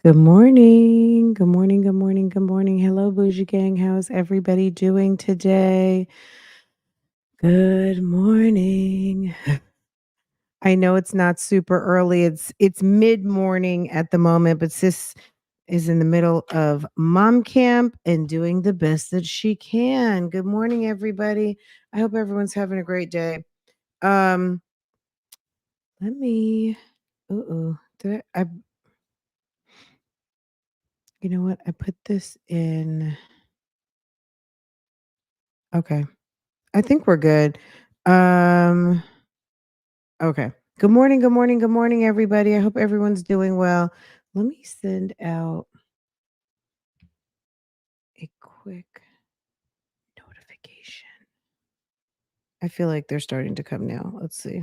Good morning. Good morning. Good morning. Good morning. Hello, Bougie Gang. How's everybody doing today? Good morning. I know it's not super early. It's mid-morning at the moment, but sis is in the middle of mom camp and doing the best that she can. Good morning, everybody. I hope everyone's having a great day. Um, let me Did I you know what? I put this in. Okay. I think we're good. Um, okay. Good morning, good morning, good morning, everybody. I hope everyone's doing well. Let me send out a quick notification. I feel like they're starting to come now. Let's see.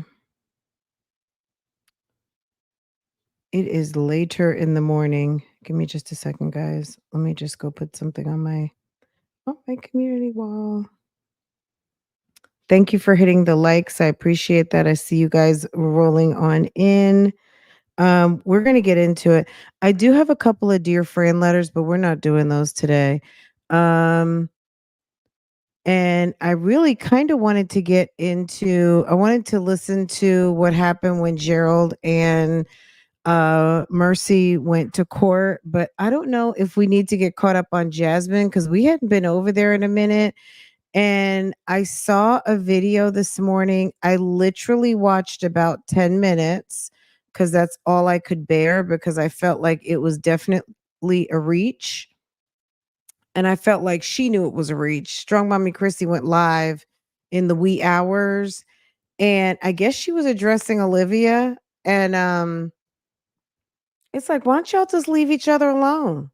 It is later in the morning. Give me just a second, guys. Let me just go put something on my community wall. Thank you for hitting the likes. I appreciate that. I see you guys rolling on in. We're gonna get into it. I do have a couple of dear friend letters, but we're not doing those today. Um, and I really kind of wanted to get into I wanted to listen to what happened when Gerald and Mercy went to court, but I don't know if we need to get caught up on Jasmine because we hadn't been over there in a minute. And I saw a video this morning. I literally watched about 10 minutes because that's all I could bear because I felt like it was definitely a reach. And I felt like she knew it was a reach. Strong Mommy Chrissy went live in the wee hours. And I guess she was addressing Olivia. And it's like, why don't y'all just leave each other alone?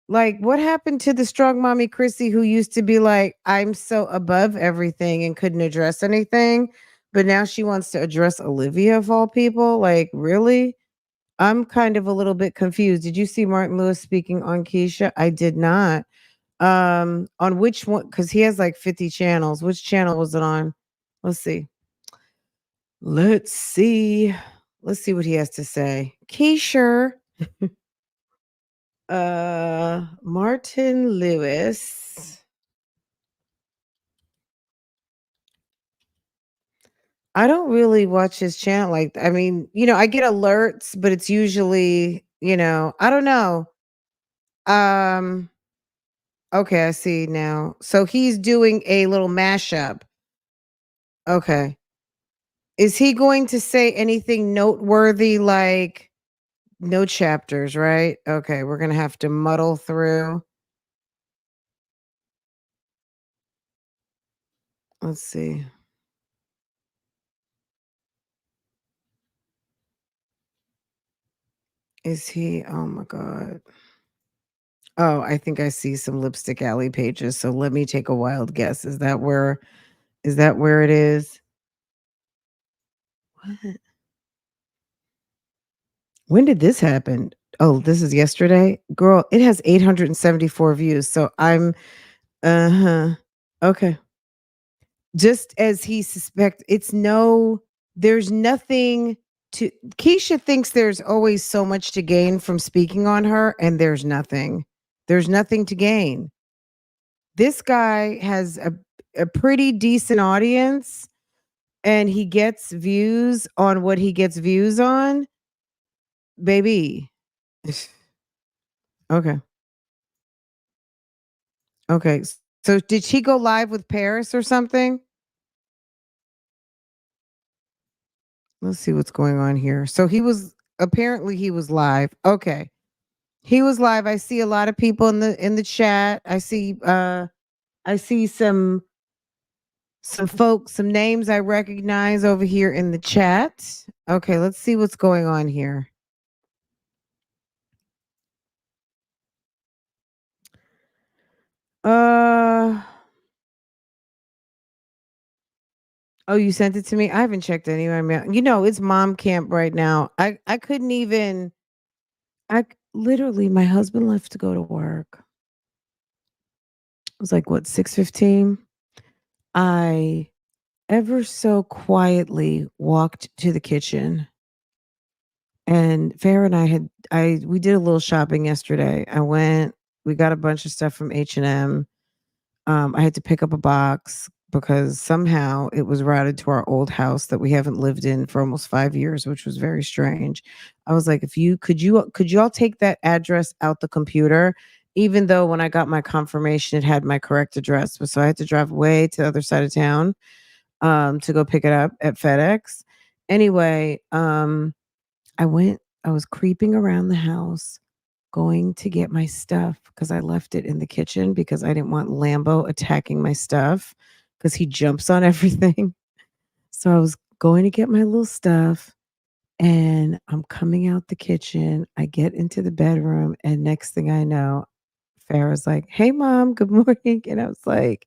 Like, what happened to the strong mommy Chrissy who used to be like, I'm so above everything and couldn't address anything, but now she wants to address Olivia of all people? Like, really? I'm kind of a little bit confused. Did you see Martin Lewis speaking on Kesha? I did not. On which one? Because he has like 50 channels. Which channel was it on? Let's see. Let's see. Let's see what he has to say. Kesha. Martin Lewis. I don't really watch his channel I mean, I get alerts, but it's usually, I don't know. Um, okay, I see now. So he's doing a little mashup. Okay. Is he going to say anything noteworthy like no chapters, right? Okay, we're going to have to muddle through. Let's see. Is he? Oh my god. Oh, I think I see some Lipstick Alley pages. So let me take a wild guess. Is that where it is? What? When did this happen? Oh, this is yesterday? Girl, it has 874 views. So I'm uh-huh. Okay. Just as he suspect there's nothing to Keisha thinks there's always so much to gain from speaking on her, and there's nothing. There's nothing to gain. This guy has a pretty decent audience and he gets views on what he gets views on, baby. Okay. Okay. So did she go live with Paris or something? Let's see what's going on here. So he was live. Okay. He was live. I see a lot of people in the chat. I see some folks, some names I recognize over here in the chat. Okay, let's see what's going on here. Uh Oh, you sent it to me? I haven't checked any of my mail. It's mom camp right now. I couldn't even literally my husband left to go to work. It was like what, 6:15? I ever so quietly walked to the kitchen And Farrah and I had I we did a little shopping yesterday. We got a bunch of stuff from H&M. I had to pick up a box because somehow it was routed to our old house that we haven't lived in for almost 5 years, which was very strange. I was like, "If you could you all take that address out the computer?" Even though when I got my confirmation, it had my correct address, but so I had to drive way to the other side of town, to go pick it up at FedEx. Anyway, I was creeping around the house going to get my stuff because I left it in the kitchen because I didn't want Lambo attacking my stuff because he jumps on everything. So I was going to get my little stuff and I'm coming out the kitchen. I get into the bedroom, and next thing I know, Farrah's like, "Hey, mom, good morning." And I was like,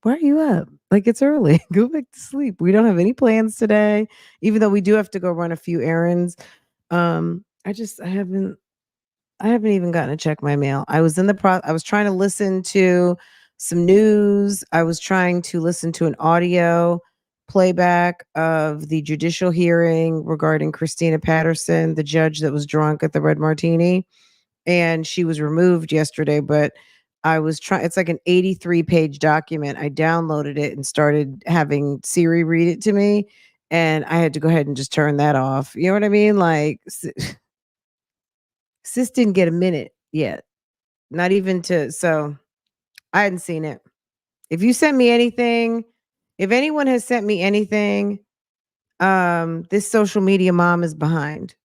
"Why are you up? Like, it's early. Go back to sleep. We don't have any plans today, even though we do have to go run a few errands." I haven't even gotten to check my mail. I was trying to listen to some news. I was trying to listen to an audio playback of the judicial hearing regarding Christina Patterson, the judge that was drunk at the Red Martini, and she was removed yesterday, but I was trying it's like an 83-page document. I downloaded it and started having Siri read it to me, and I had to go ahead and just turn that off. You know what I mean? Like sis didn't get a minute yet. Not even to so I hadn't seen it. If you sent me anything, if anyone has sent me anything, this social media mom is behind.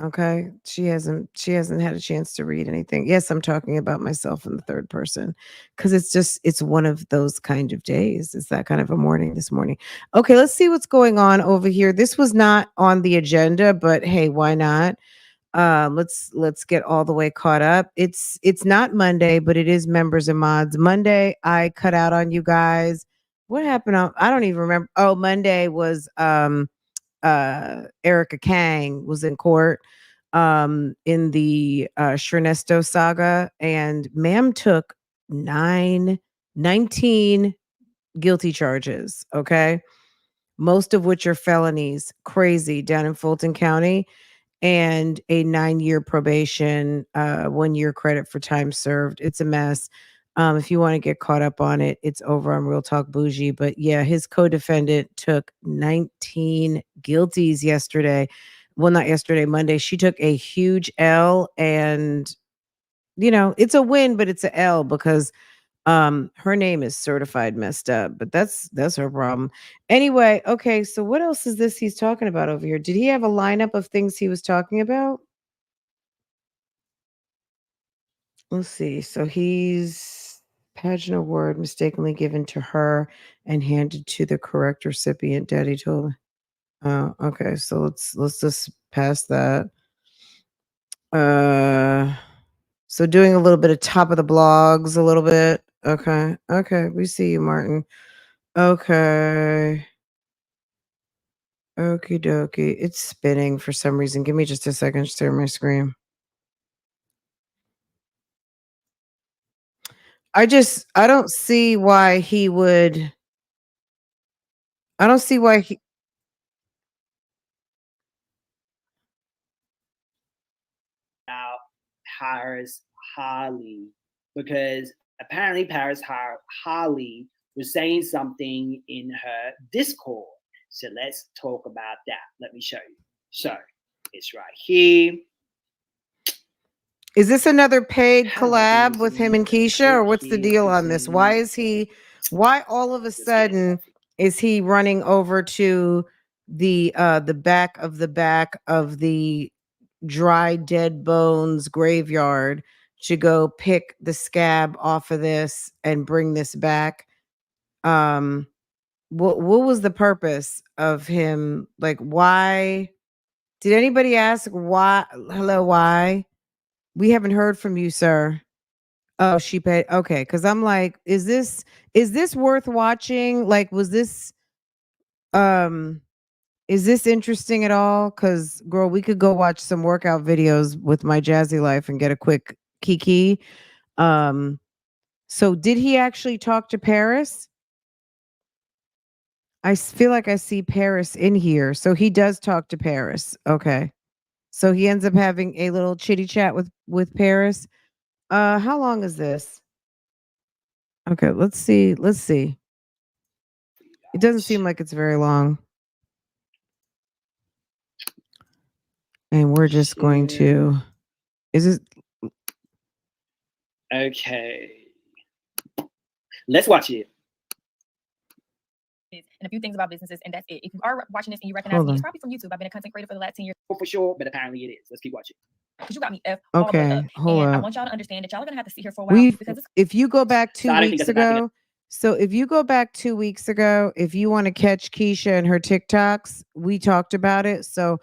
Okay? She hasn't had a chance to read anything. Yes, I'm talking about myself in the third person cuz it's one of those kind of days. It's that kind of a morning this morning. Okay, let's see what's going on over here. This was not on the agenda, but hey, why not? Let's get all the way caught up. It's not Monday, but it is members and mods. Monday, I cut out on you guys. What happened on I don't even remember. Oh, Monday was Erica Kang was in court in the Shernesto saga, and ma'am took 19 guilty charges, okay? Most of which are felonies. Crazy down in Fulton County, and a 9-year probation, 1 year credit for time served. It's a mess. If you want to get caught up on it, it's over on Real Talk Bougie. But yeah, his co-defendant took 19 guilties yesterday. Well, not yesterday, Monday. She took a huge L, and it's a win, but it's a L because her name is certified messed up, but that's her problem. Anyway, okay, so what else is this he's talking about over here? Did he have a lineup of things he was talking about? Let's see. So he's pageant award mistakenly given to her and handed to the correct recipient. Daddy told her. Oh, okay. So let's just pass that. Uh so doing a little bit of top of the blogs a little bit. Okay. Okay. We see you, Martin. Okay. Okie dokie. It's spinning for some reason. Give me just a second to share my screen. I don't see why he would I don't see why he Now hires Harley because apparently Harley was saying something in her Discord. So let's talk about that. Let me show you. So it's right here. is this another paid How do I do collab this with him again? and Kesha, or Click what's the here, deal on this? continue. Why all of a Let's get sudden coffee. is he running over to the back of the dry dead bones graveyard to go pick the scab off of this and bring this back? Um what was the purpose of him? Like, why did anybody ask why? Hello, why? We haven't heard from you, sir. Oh, she paid. Okay, because I'm like, is this worth watching? Like, um is this interesting at all? Because girl, we could go watch some workout videos with my jazzy life and get a quick kiki. Um, so did he actually talk to Paris? Feel like I see Paris in here. So he does talk to Paris. Okay. So he ends up having a little chitty chat with Paris. How long is this? Okay, let's see. Let's see. It doesn't seem like it's very long. And we're just going to. Is this okay? Let's watch it. And a few things about businesses, and that's it. If you are watching this and you recognize me, it's probably from YouTube. I've been a content creator for the last 10 years. For sure, but apparently it is. Let's keep watching. Because you got me F all the way up. And I want y'all to understand that y'all are gonna have to sit here for a while. Because if you go back 2 weeks ago, so if you go back 2 weeks ago, if you want to catch Kesha and her TikToks, we talked about it. So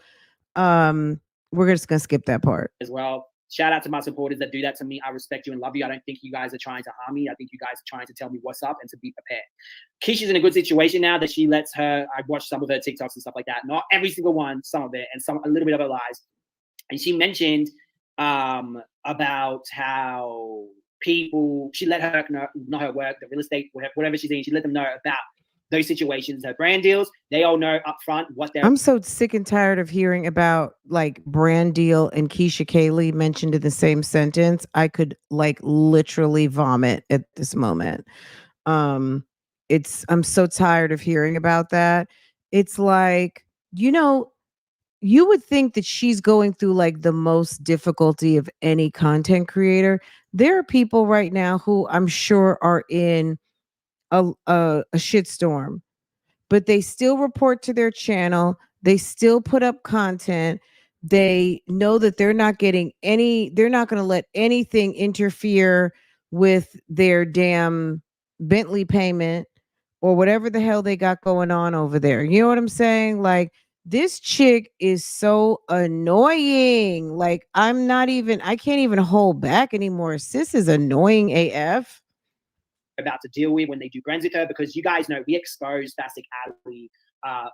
we're just gonna skip that part as well. Shout out to my supporters that do that to me. I respect you and love you. I don't think you guys are trying to harm me. I think you guys are trying to tell me what's up and to be prepared. Kesha's in a good situation now that she lets her, I watched some of her TikToks and stuff like that. Not every single one, some of it, and a little bit of her lies. And she mentioned about how people, she let her know her work, the real estate, whatever she's in, she let them know about those situations, her brand deals. They all know up front what they're. I'm so sick and tired of hearing about like brand deal and Kesha Kaylee mentioned in the same sentence. I could like literally vomit at this moment. I'm so tired of hearing about that. It's like, you would think that she's going through like the most difficulty of any content creator. There are people right now who I'm sure are in a shitstorm, but they still report to their channel. They still put up content. They know that they're not going to let anything interfere with their damn Bentley payment or whatever the hell they got going on over there. You know what I'm saying? Like, this chick is so annoying. Like, I can't even hold back anymore. Sis is annoying AF. About to deal with when they do brands with her, because you guys know we exposed Fastic Alley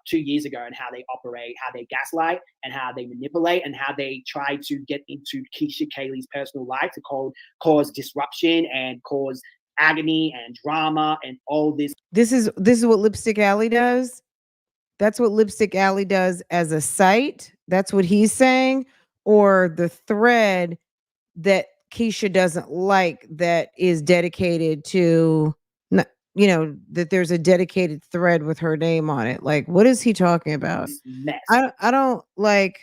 2 years ago and how they operate, how they gaslight, and how they manipulate, and how they try to get into Kesha Kaylee's personal life to cause disruption and cause agony and drama and all this. This is what Lipstick Alley does. That's what Lipstick Alley does as a site. That's what he's saying. Or the thread that Kesha doesn't like that is dedicated to, that there's a dedicated thread with her name on it. Like, what is he talking about? Mess. I don't like.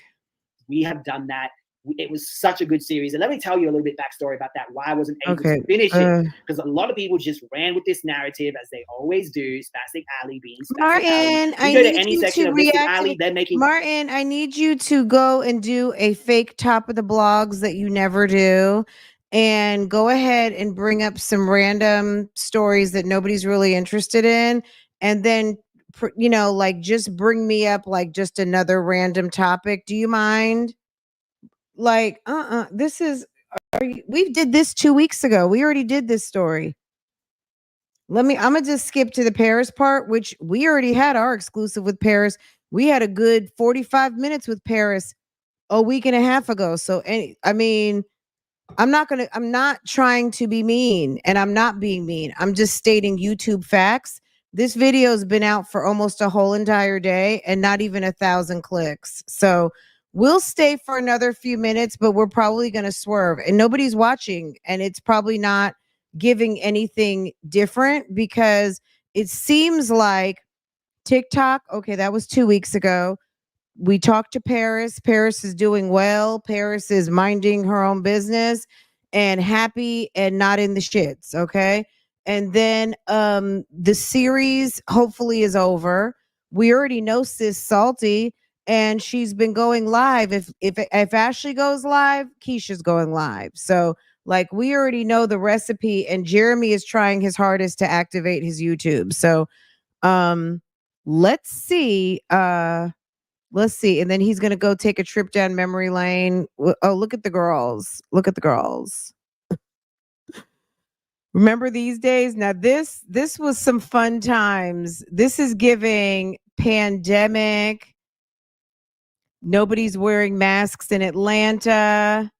We have done that. It was such a good series. And let me tell you a little bit backstory about that, why I wasn't able to finish it. Because a lot of people just ran with this narrative, as they always do. Spastic Alley being Spastic Martin, Alley. You go to any section of Spastic Alley, they're making. Martin, I need you to go and do a fake top of the blogs that you never do. And go ahead and bring up some random stories that nobody's really interested in. And then, like, just bring me up like just another random topic. Do you mind? Like, we did this 2 weeks ago. We already did this story. I'm gonna just skip to the Paris part, which we already had our exclusive with Paris. We had a good 45 minutes with Paris a week and a half ago. So, I'm not trying to be mean, and I'm not being mean. I'm just stating YouTube facts. This video's been out for almost a whole entire day and not even 1,000 clicks. So we'll stay for another few minutes, but we're probably going to swerve, and nobody's watching, and it's probably not giving anything different because it seems like TikTok. Okay, that was 2 weeks ago. We talked to Paris. Paris is doing well. Paris is minding her own business and happy and not in the shits. Okay. And then the series hopefully is over. We already know Sis Salty, and she's been going live. If Ashley goes live, Kesha's going live. So like, we already know the recipe, and Jeremy is trying his hardest to activate his YouTube. So let's see. Let's see. And then he's going to go take a trip down memory lane. Oh, look at the girls. Look at the girls. Remember these days? Now this was some fun times. This is giving pandemic. Nobody's wearing masks in Atlanta.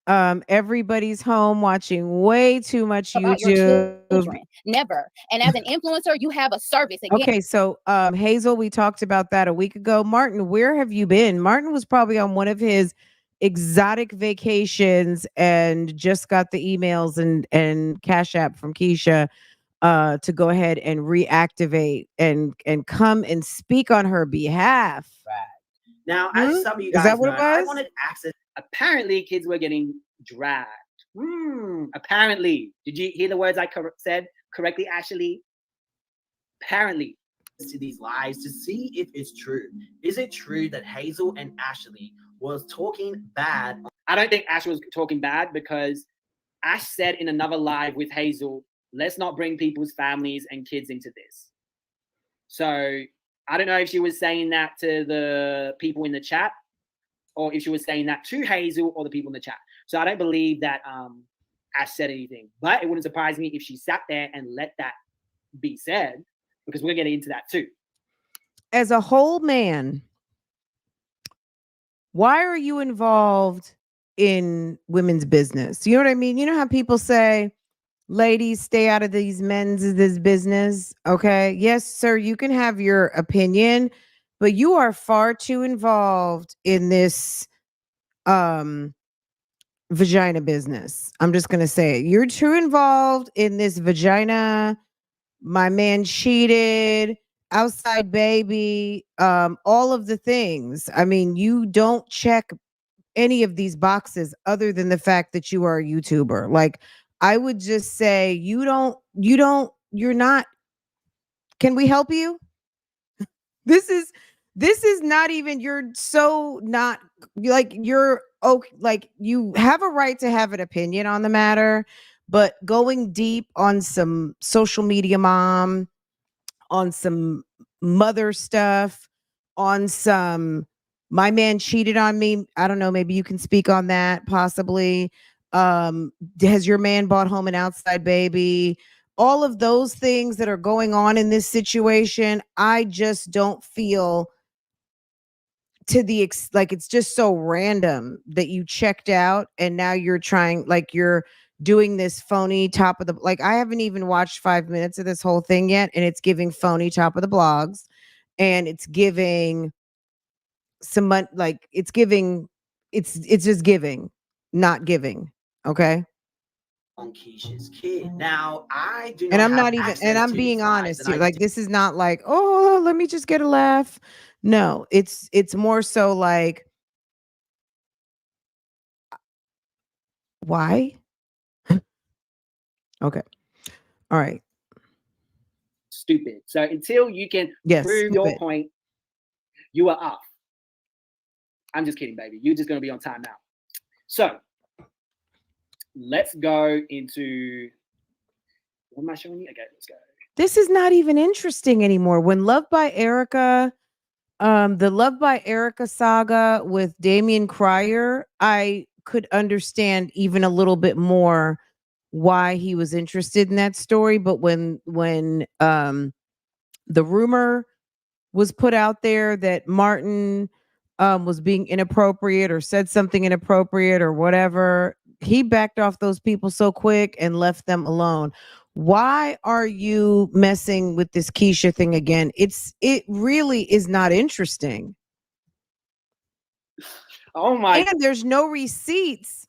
Everybody's home watching way too much about your YouTube. children. Never. And as an influencer, you have a service. Again, Okay, so Hazel, we talked about that a week ago. Martin, where have you been? Martin was probably on one of his exotic vacations and just got the emails and Cash App from Kesha to go ahead and reactivate and come and speak on her behalf. Right. Now, as some of you Is guys that what know, it I was? wanted access. Apparently, kids were getting dragged. Apparently. Did you hear the words I said correctly, Ashley? Apparently. To these lives to see if it's true. Is it true that Hazel and Ashley was talking bad? I don't think Ash was talking bad because Ash said in another live with Hazel, let's not bring people's families and kids into this. So I don't know if she was saying that to the people in the chat or if she was saying that to Hazel or the people in the chat. So I don't believe that Ash said anything, but it wouldn't surprise me if she sat there and let that be said, because we're getting into that too. As a whole man, why are you involved in women's business? You know what I mean? You know how people say, ladies, stay out of this business. Okay. Yes, sir. You can have your opinion, but you are far too involved in this vagina business. I'm just gonna say it. You're too involved in this vagina. My man cheated, outside baby, all of the things. I mean, you don't check any of these boxes other than the fact that you are a YouTuber. Like, I would just say you're not. Can we help you? This is not even, you're so not like, you're okay, like you have a right to have an opinion on the matter, but going deep on some social media mom, on some mother stuff, on some my man cheated on me. I don't know, maybe you can speak on that possibly. Has your man bought home an outside baby? All of those things that are going on in this situation, I just don't feel to the like, it's just so random that you checked out and now you're trying, like, you're doing this phony top of the, like, I haven't even watched 5 minutes of this whole thing yet, and it's giving phony top of the blogs, and it's giving like it's giving, it's just giving, not giving. Okay. On Kesha's kid. Now, I do And not I'm have not even, and access I'm to being these lives, honest and here. I Like, this is not like, oh, let me just get a laugh. No, it's more so like, why? Okay. All right. Stupid. So until you can Yes. prove your Stupid. point, you are off. I'm just kidding, baby. You're just going to be on time now. So let's go into, what am I showing you? Okay, let's go. This is not even interesting anymore. When Love by Erica, the Love by Erica saga with Damian Cryer, I could understand even a little bit more why he was interested in that story. But when the rumor was put out there that Martin was being inappropriate or said something inappropriate or whatever, he backed off those people so quick and left them alone. Why are you messing with this Kesha thing again? It really is not interesting. Oh my. And there's no receipts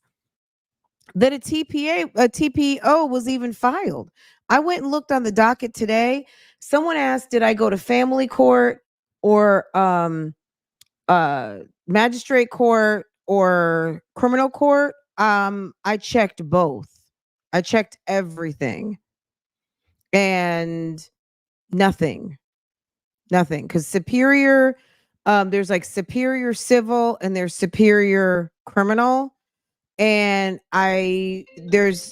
that a TPO was even filed. I went and looked on the docket today. Someone asked, did I go to family court or magistrate court or criminal court? I checked both. I checked everything. And nothing. Because superior, there's like superior civil and there's superior criminal. And there's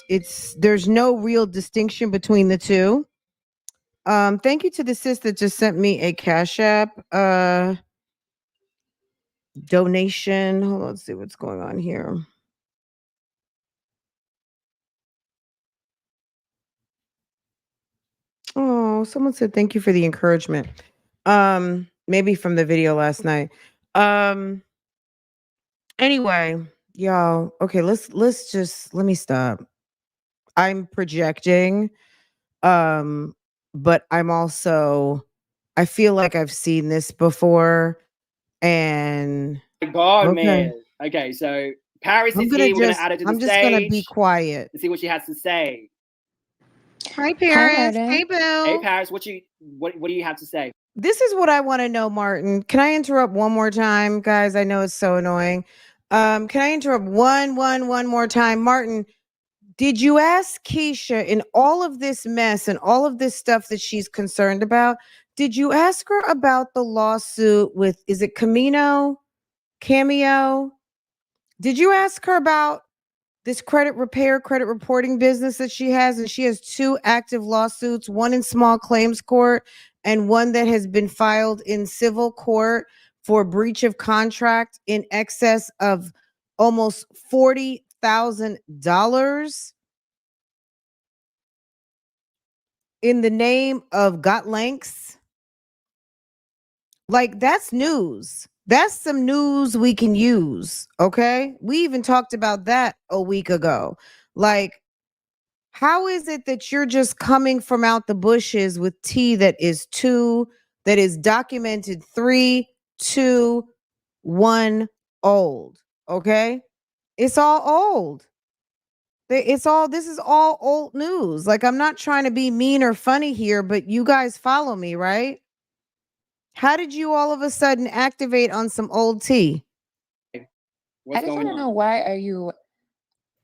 no real distinction between the two. Thank you to the sis that just sent me a Cash App donation. Hold on, let's see what's going on here. Oh, someone said thank you for the encouragement. Maybe from the video last night. Anyway, Y'all, okay, let's just let me stop. I'm projecting, but I'm also I feel like I've seen this before, and My God, okay, man. Okay, so Paris is here. We're gonna add her to the I'm just gonna be stage quiet. and see what she has to say. Hi, Paris. Martin. Hey, Bill. Hey, Paris, what do you have to say? This is what I want to know, Martin. Can I interrupt one more time, guys? I know it's so annoying. Can I interrupt one more time, Martin? Did you ask Kesha in all of this mess and all of this stuff that she's concerned about? Did you ask her about the lawsuit with, is it Cameo? Did you ask her about this credit reporting business that she has? And she has 2 active lawsuits, one in small claims court and one that has been filed in civil court for breach of contract in excess of almost $40,000 in the name of got links. Like, that's news. That's some news we can use. Okay. We even talked about that a week ago. Like, how is it that you're just coming from out the bushes with tea that is documented 3, 2, 1 old? Okay. It's all old. This is all old news. Like, I'm not trying to be mean or funny here, but you guys follow me, right? How did you all of a sudden activate on some old tea? What's I just going want to on? know, why are you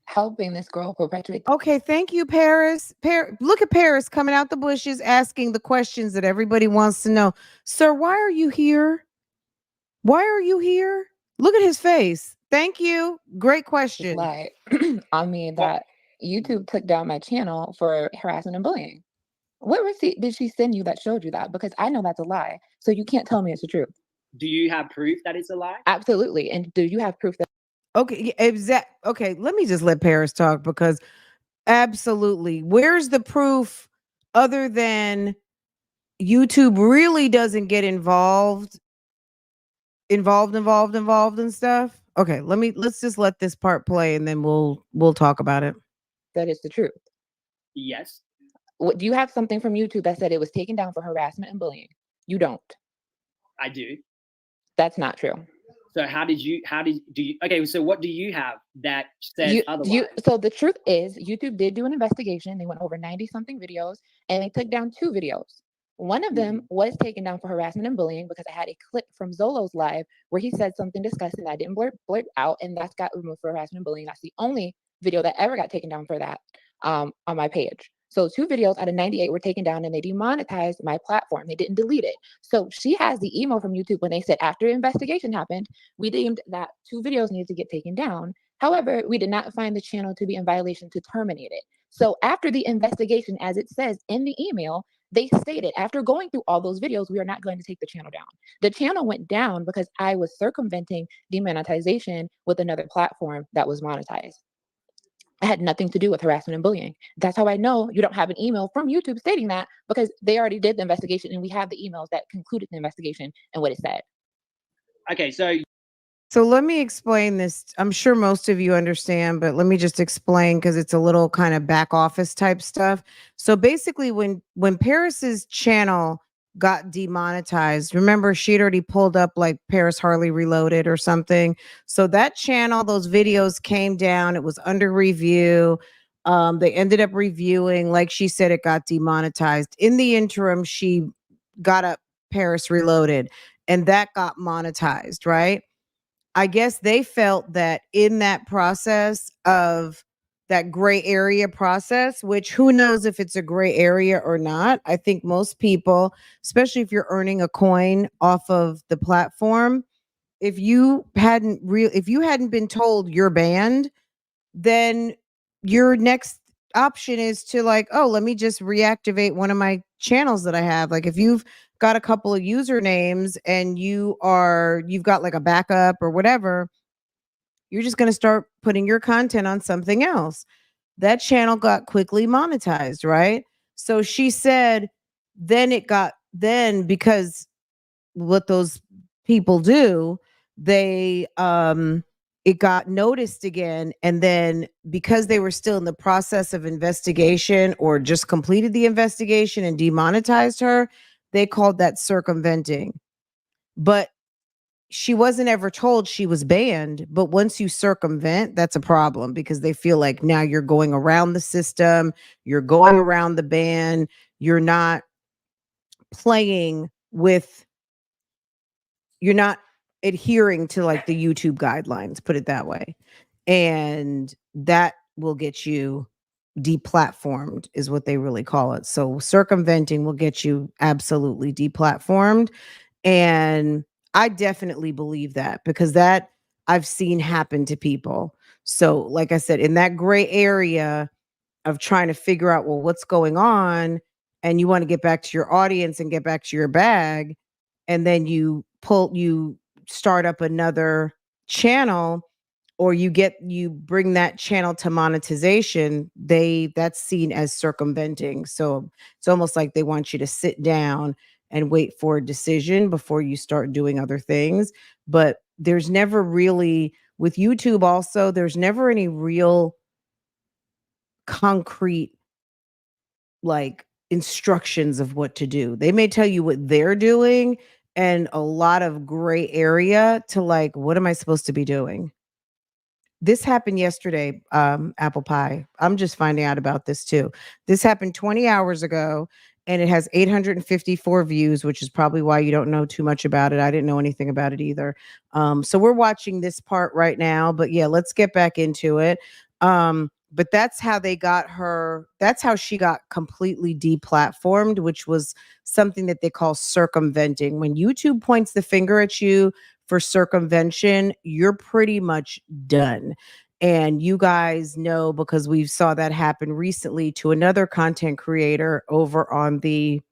helping this girl perpetuate? Okay, thank you, Paris. Look at Paris coming out the bushes asking the questions that everybody wants to know. Sir, why are you here? Why are you here? Look at his face. Thank you. Great question. Lie on me that YouTube took down my channel for harassment and bullying. What receipt did she send you that showed you that? Because I know that's a lie. So you can't tell me it's the truth. Do you have proof that it's a lie? Absolutely. And do you have proof that Okay, okay, let me just let Paris talk because absolutely. Where's the proof other than YouTube really doesn't get involved and stuff? Okay, let's just let this part play and then we'll talk about it. that is the truth? Yes, What, do you have something from YouTube that said it was taken down for harassment and bullying? You don't. I do. That's not true. So okay, so what do you have that says otherwise? So the truth is, YouTube did do an investigation. They went over 90 something videos and they took down 2 videos. One of them was taken down for harassment and bullying because I had a clip from Zolo's live where he said something disgusting that I didn't blurt out, and that's got removed for harassment and bullying. That's the only video that ever got taken down for that on my page. So 2 videos out of 98 were taken down and they demonetized my platform. They didn't delete it. So she has the email from YouTube when they said after investigation happened, we deemed that 2 videos needed to get taken down. However, we did not find the channel to be in violation to terminate it. So after the investigation, as it says in the email, they stated after going through all those videos, we are not going to take the channel down. The channel went down because I was circumventing demonetization with another platform that was monetized. It had nothing to do with harassment and bullying. That's how I know you don't have an email from YouTube stating that, because they already did the investigation and we have the emails that concluded the investigation and what it said. Okay, so let me explain this. I'm sure most of you understand, but let me just explain because it's a little kind of back office type stuff. So basically, when Paris's channel got demonetized, remember she'd already pulled up like Paris Harley Reloaded or something. So that channel, those videos came down. It was under review. They ended up reviewing, like she said, it got demonetized. In the interim, she got up Paris Reloaded, and that got monetized, right? I guess they felt that in that process of that gray area process, which who knows if it's a gray area or not. I think most people, especially if you're earning a coin off of the platform, if you hadn't been told you're banned, then your next option is to like, oh, let me just reactivate one of my channels that I have. Like if you've got a couple of usernames and you've got like a backup or whatever, you're just going to start putting your content on something else. That channel got quickly monetized, right? So she said then because what those people do, they it got noticed again. And then because they were still in the process of investigation or just completed the investigation and demonetized her, they called that circumventing. But she wasn't ever told she was banned. But once you circumvent, that's a problem because they feel like now you're going around the system, you're going around the ban, you're not playing with, you're not adhering to like the YouTube guidelines, put it that way. And that will get you deplatformed, is what they really call it. So circumventing will get you absolutely deplatformed. And I definitely believe that because that I've seen happen to people. So, like I said, in that gray area of trying to figure out, well, what's going on, and you want to get back to your audience and get back to your bag, and then you start up another channel, or you bring that channel to monetization, that's seen as circumventing. So it's almost like they want you to sit down and wait for a decision before you start doing other things. But there's never really, with YouTube also, there's never any real concrete like instructions of what to do. They may tell you what they're doing and a lot of gray area to like, what am I supposed to be doing? This happened yesterday, apple pie. I'm just finding out about this too. This happened 20 hours ago and it has 854 views, which is probably why you don't know too much about it. I didn't know anything about it either. So we're watching this part right now, but yeah, let's get back into it. But that's how they got her. That's how she got completely deplatformed, which was something that they call circumventing. When YouTube points the finger at you for circumvention, you're pretty much done. And you guys know because we saw that happen recently to another content creator over in the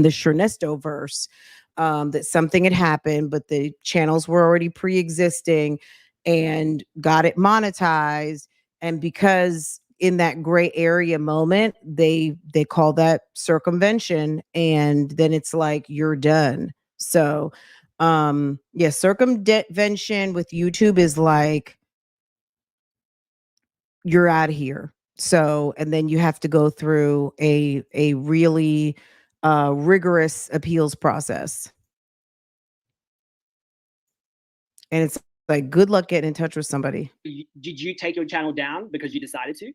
Chernesto verse, that something had happened, but the channels were already pre-existing and got it monetized. And because in that gray area moment, they call that circumvention, and then it's like you're done. So yeah, circumvention with YouTube is like you're out of here. So, and then you have to go through a really rigorous appeals process. And it's like good luck getting in touch with somebody. Did you take your channel down because you decided to?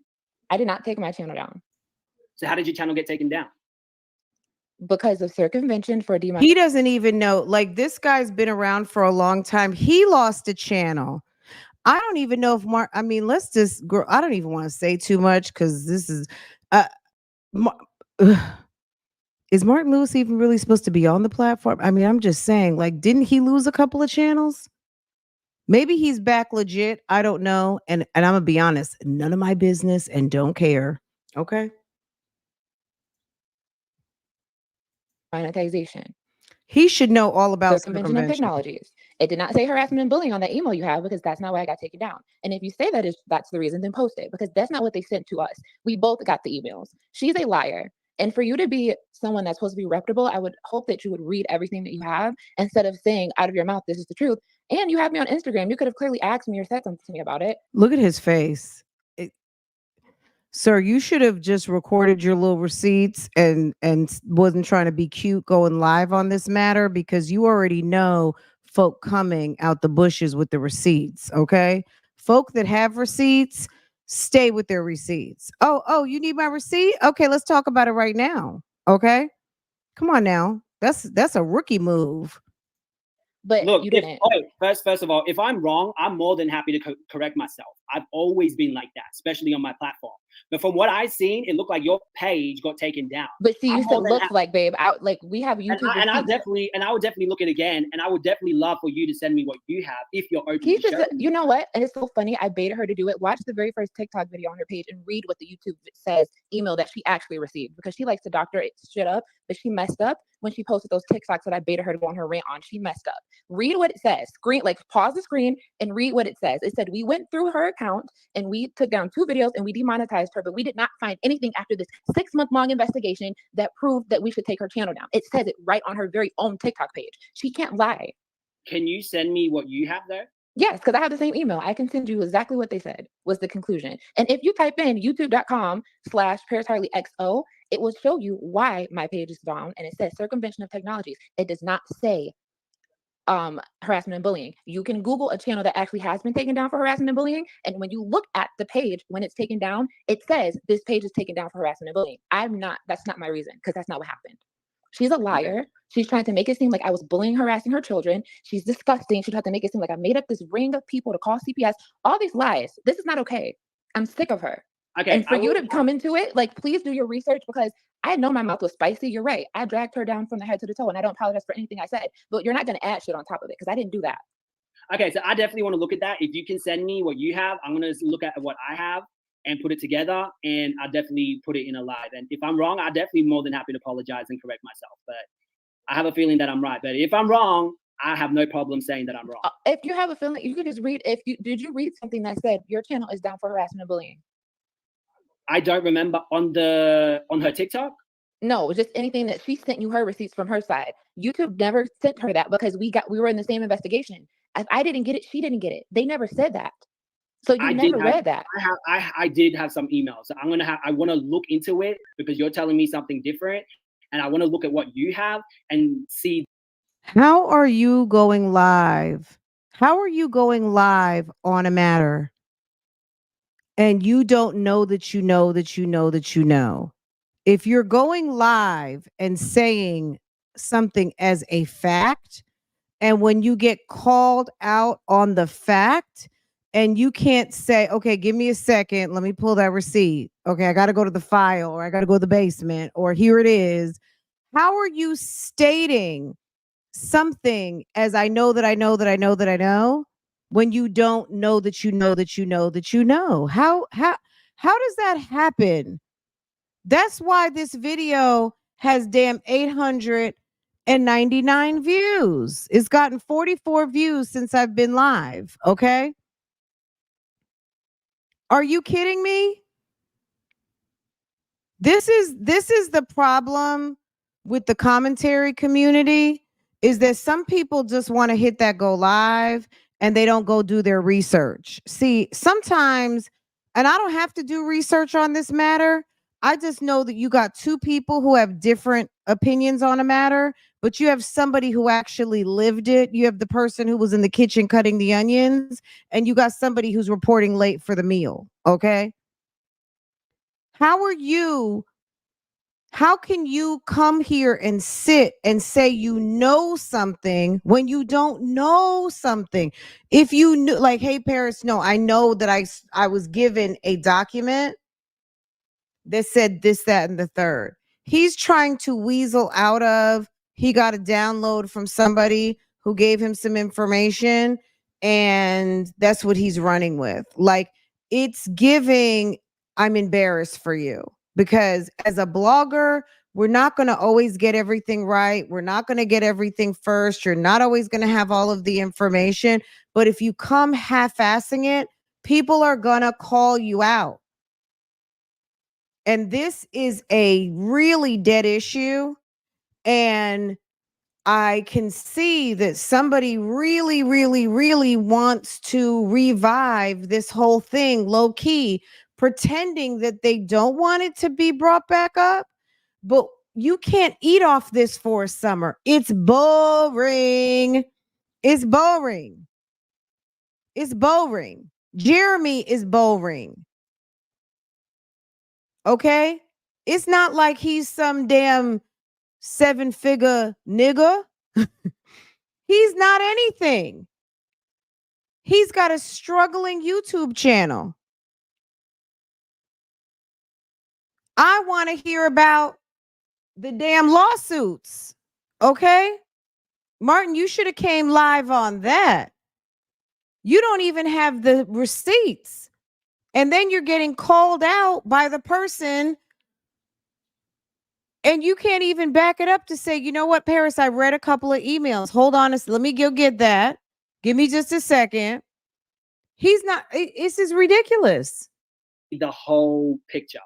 I did not take my channel down So how did your channel get taken down? because of circumvention for demonetization. He doesn't even know. Like this guy's been around for a long time. He lost a channel. I don't even know if Mark. I mean, let's just. I don't even want to say too much because this is. Is Martin Lewis even really supposed to be on the platform? I mean, I'm just saying. Like, didn't he lose a couple of channels? Maybe he's back legit. I don't know. And I'm gonna be honest. None of my business, and don't care. Okay. Monetization. He should know all about Circumvention of technologies. It did not say harassment and bullying on that email you have because that's not why I got taken down. And if you say that's the reason, then post it because that's not what they sent to us. We both got the emails. She's a liar. And for you to be someone that's supposed to be reputable, I would hope that you would read everything that you have instead of saying out of your mouth, this is the truth. And you have me on Instagram. You could have clearly asked me or said something to me about it. Look at his face. Sir, you should have just recorded your little receipts and wasn't trying to be cute going live on this matter because you already know folk coming out the bushes with the receipts, okay? Folk that have receipts, stay with their receipts. Oh, you need my receipt? Okay, let's talk about it right now. Okay? Come on now. That's a rookie move. But Look, you didn't. First of all, if I'm wrong, I'm more than happy to correct myself. I've always been like that, especially on my platform. But from what I've seen, it looked like your page got taken down. But see, you said looks like, babe. Like we have YouTube. And I would definitely look at it again, and I would definitely love for you to send me what you have if you're open to showing. You know what? And it's so funny. I baited her to do it. Watch the very first TikTok video on her page and read what the YouTube says email that she actually received because she likes to doctor shit up, but she messed up when she posted those TikToks that I baited her to go on her rant on. She messed up. Read what it says. Pause the screen and read what it says. It said we went through her account and we took down 2 videos and we demonetized her, but we did not find anything after this 6-month-long investigation that proved that we should take her channel down. It says it right on her very own TikTok page. She can't lie. Can you send me what you have there? Yes, because I have the same email. I can send you exactly what they said was the conclusion. And if you type in youtube.com/Paris Harley XO, it will show you why my page is down. And it says circumvention of technologies. It does not say harassment and bullying. You can Google a channel that actually has been taken down for harassment and bullying. And when you look at the page, when it's taken down, it says this page is taken down for harassment and bullying. That's not my reason, because that's not what happened. She's a liar. She's trying to make it seem like I was bullying, harassing her children. She's disgusting. She tried to make it seem like I made up this ring of people to call CPS. All these lies. This is not okay. I'm sick of her. Okay. And for you to come into it, like, please do your research, because I know my mouth was spicy. You're right. I dragged her down from the head to the toe, and I don't apologize for anything I said. But you're not going to add shit on top of it, because I didn't do that. Okay, so I definitely want to look at that. If you can send me what you have, I'm going to look at what I have and put it together, and I'll definitely put it in a live. And if I'm wrong, I'm definitely more than happy to apologize and correct myself. But I have a feeling that I'm right. But if I'm wrong, I have no problem saying that I'm wrong. If you have a feeling, you could just read. Did you read something that said your channel is down for harassment and bullying? I don't remember on her TikTok. No, just anything that she sent you her receipts from her side. YouTube never sent her that, because we were in the same investigation. If I didn't get it, she didn't get it. They never said that. So you never read that. I did have some emails. So I want to look into it, because you're telling me something different, and I want to look at what you have and see. How are you going live? How are you going live on a matter and you don't know that you know that you know that you know? If you're going live and saying something as a fact, and when you get called out on the fact, and you can't say, okay, give me a second, let me pull that receipt. Okay, I got to go to the file, or I got to go to the basement, or here it is. How are you stating something as I know that I know that I know that I know, when you don't know that you know that you know that you know? How does that happen? That's why this video has damn 899 views. It's gotten 44 views since I've been live. Okay. Are you kidding me? This is the problem with the commentary community, is that some people just want to hit that go live and they don't go do their research. See, sometimes, and I don't have to do research on this matter. I just know that you got two people who have different opinions on a matter, but you have somebody who actually lived it. You have the person who was in the kitchen cutting the onions, and you got somebody who's reporting late for the meal. Okay. How can you come here and sit and say you know something when you don't know something? If you knew, like, hey, Paris, no, I know that I was given a document that said this, that, and the third. He's trying to weasel out of, he got a download from somebody who gave him some information, and that's what he's running with. Like, it's giving, I'm embarrassed for you, because as a blogger, we're not going to always get everything right. We're not going to get everything first. You're not always going to have all of the information. But if you come half-assing it, people are going to call you out. And this is a really dead issue. And I can see that somebody really, really, really wants to revive this whole thing low key, pretending that they don't want it to be brought back up. But you can't eat off this for a summer. It's boring. It's boring. It's boring. Jeremy is boring. Okay? It's not like he's some damn 7-figure nigga. He's not anything. He's got a struggling YouTube channel. I want to hear about the damn lawsuits. Okay? Martin, you should have came live on that. You don't even have the receipts. And then you're getting called out by the person, and you can't even back it up to say, you know what, Paris, I read a couple of emails. Hold on, let me go get that. Give me just a second. He's not, this is ridiculous. The whole picture.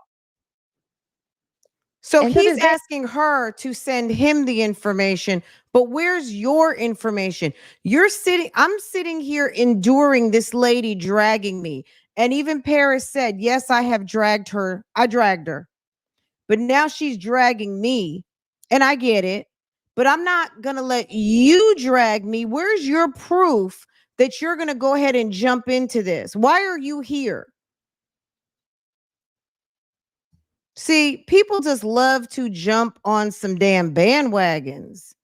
So And to he's this day- asking her to send him the information, but where's your information? I'm sitting here enduring this lady dragging me. And even Paris said, yes, I have dragged her. I dragged her. But now she's dragging me. And I get it. But I'm not going to let you drag me. Where's your proof that you're going to go ahead and jump into this? Why are you here? See, people just love to jump on some damn bandwagons.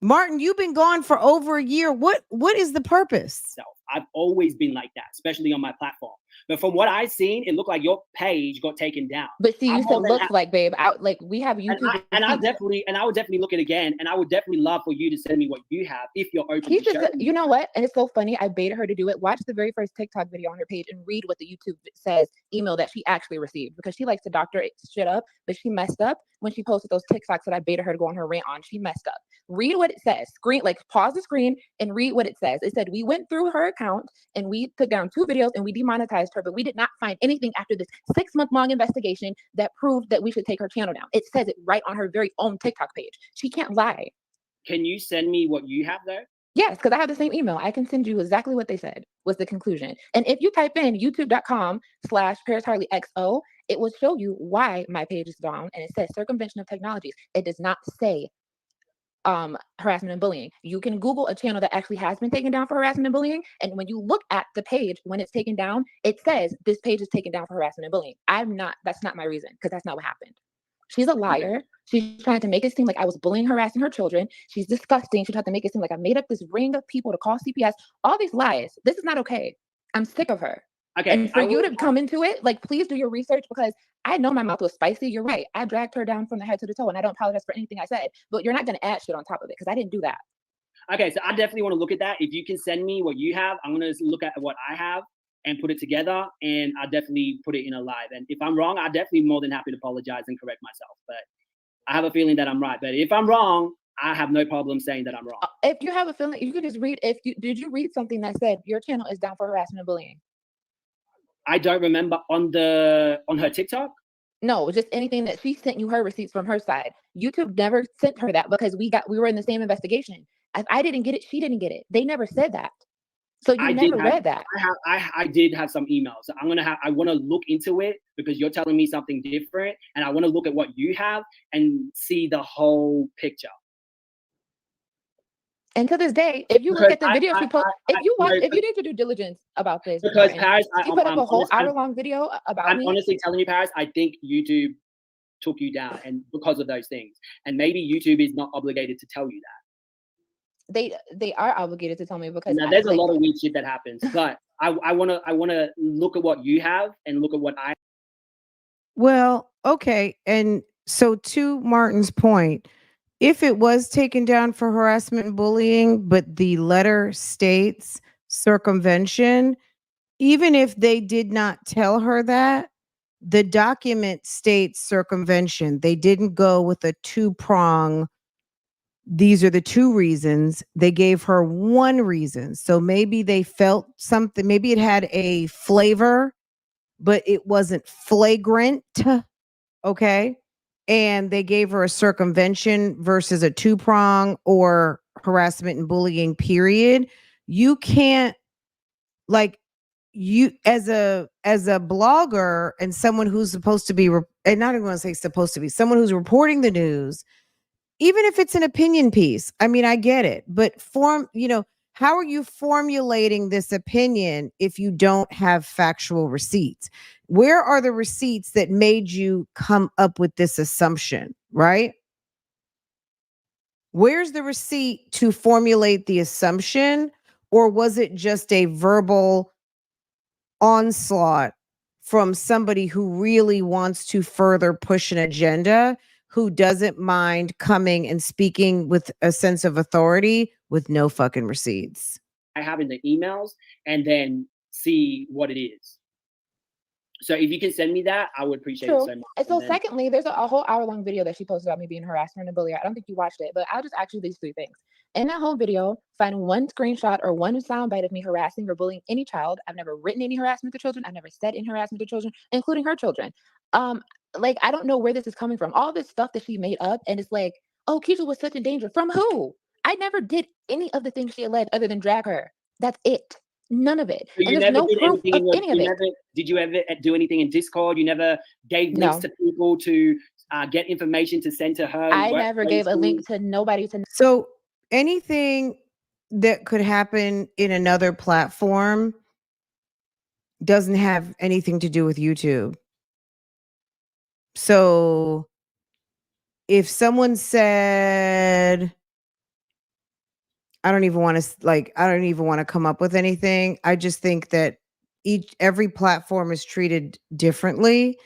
Martin, you've been gone for over a year. What is the purpose? I've always been like that, especially on my platform. But from what I've seen, it looked like your page got taken down. But see, you I'm said more than looks like, babe. Like we have And YouTube. I would definitely look at it again, and I would definitely love for you to send me what you have if you're open He's to just, showing me. you know what? And it's so funny. I baited her to do it. Watch the very first TikTok video on her page and read what the YouTube says email that she actually received, because she likes to doctor shit up, but she messed up when she posted those TikToks that I baited her to go on her rant on. She messed up. Read what it says. Pause the screen and read what it says. It said we went through her account and we took down 2 videos and we demonetized her, but we did not find anything after this 6-month-long investigation that proved that we should take her channel down. It says it right on her very own TikTok page. She can't lie. Can you send me what you have though? Yes, because I have the same email. I can send you exactly what they said was the conclusion. And if you type in youtube.com/ParisHarleyXO, it will show you why my page is down. And it says circumvention of technologies. It does not say harassment and bullying. You can Google a channel that actually has been taken down for harassment and bullying. And when you look at the page, when it's taken down, it says this page is taken down for harassment and bullying. That's not my reason, because that's not what happened. She's a liar. She's trying to make it seem like I was bullying, harassing her children. She's disgusting. She tried to make it seem like I made up this ring of people to call CPS. All these lies. This is not okay. I'm sick of her. Okay. And for you to come into it, like, please do your research, because I know my mouth was spicy. You're right. I dragged her down from the head to the toe, and I don't apologize for anything I said. But you're not going to add shit on top of it, because I didn't do that. Okay, so I definitely want to look at that. If you can send me what you have, I'm going to look at what I have and put it together, and I'll definitely put it in a live. And if I'm wrong, I'm definitely more than happy to apologize and correct myself. But I have a feeling that I'm right. But if I'm wrong, I have no problem saying that I'm wrong. If you have a feeling, you could just read. Did you read something that said your channel is down for harassment and bullying? I don't remember on her TikTok. No, just anything that she sent you her receipts from her side. YouTube never sent her that, because we were in the same investigation. If I didn't get it, she didn't get it. They never said that. So you never read that. I did have some emails. So I want to look into it, because you're telling me something different, and I want to look at what you have and see the whole picture. And to this day, if you look at the video she put, if you did your due diligence about this, Because Martin, Paris, she put up a whole hour-long video about me. I'm honestly telling you, Paris, I think YouTube took you down, and because of those things, and maybe YouTube is not obligated to tell you that. They are obligated to tell me, because There's a lot of weird shit that happens, but I wanna look at what you have and look at what I. Well, okay. And so to Martin's point, if it was taken down for harassment and bullying, but the letter states circumvention, even if they did not tell her that, the document states circumvention. They didn't go with a 2-prong. These are the 2 reasons. They gave her 1 reason. So maybe they felt something, maybe it had a flavor, but it wasn't flagrant. Okay. And they gave her a circumvention versus a 2-prong or harassment and bullying, period. You can't, like, you as a blogger and someone who's supposed to be and not even want to say supposed to be, someone who's reporting the news, even if it's an opinion piece. I mean, I get it, but how are you formulating this opinion if you don't have factual receipts? Where are the receipts that made you come up with this assumption, right? Where's the receipt to formulate the assumption? Or was it just a verbal onslaught from somebody who really wants to further push an agenda, who doesn't mind coming and speaking with a sense of authority with no fucking receipts? I have in the emails, and then see what it is. So if you can send me that, I would appreciate it so much. And so secondly, there's a whole hour-long video that she posted about me being harassed and a bully. I don't think you watched it, but I'll just ask you these 3 things. In that whole video, find 1 screenshot or 1 soundbite of me harassing or bullying any child. I've never written any harassment to children. I've never said any harassment to children, including her children. like, I don't know where this is coming from. All this stuff that she made up, and it's like, oh, Kesha was such in danger. From who? I never did any of the things she alleged other than drag her. That's it. None of it. So And you there's never no did proof anything of in your, any of you it. never, did you ever do anything in Discord? You never gave links No. to people to get information to send to her? I never gave a link to nobody to. So anything that could happen in another platform doesn't have anything to do with YouTube. So if someone said, I don't even want to come up with anything. I just think that every platform is treated differently.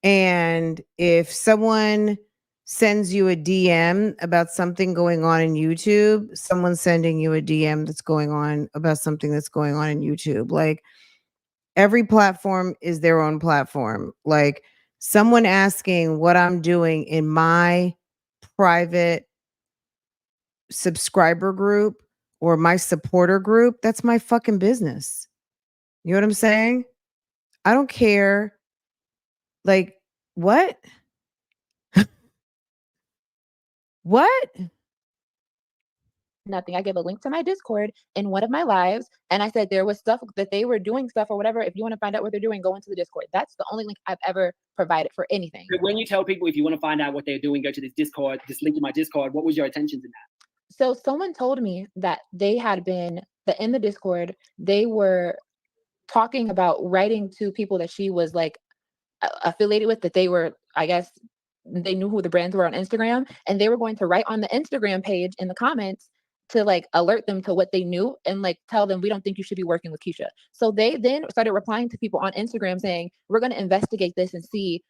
And if someone sends you a DM about something going on in YouTube, someone's sending you a DM that's going on about something that's going on in YouTube. Like, every platform is their own platform. Like, someone asking what I'm doing in my private subscriber group or my supporter group, that's my fucking business. You know what I'm saying? I don't care. Like, what? What? Nothing. I gave a link to my Discord in one of my lives, and I said there was stuff that they were doing stuff or whatever. If you want to find out what they're doing, go into the Discord. That's the only link I've ever provided for anything. But when you tell people if you want to find out what they're doing, go to this Discord, this link to my Discord, what was your intentions in that? So someone told me that they had been in the Discord, they were talking about writing to people that she was like affiliated with, that they were, I guess, they knew who the brands were on Instagram, and they were going to write on the Instagram page in the comments to like alert them to what they knew and like tell them, we don't think you should be working with Kesha. So they then started replying to people on Instagram saying, we're going to investigate this and see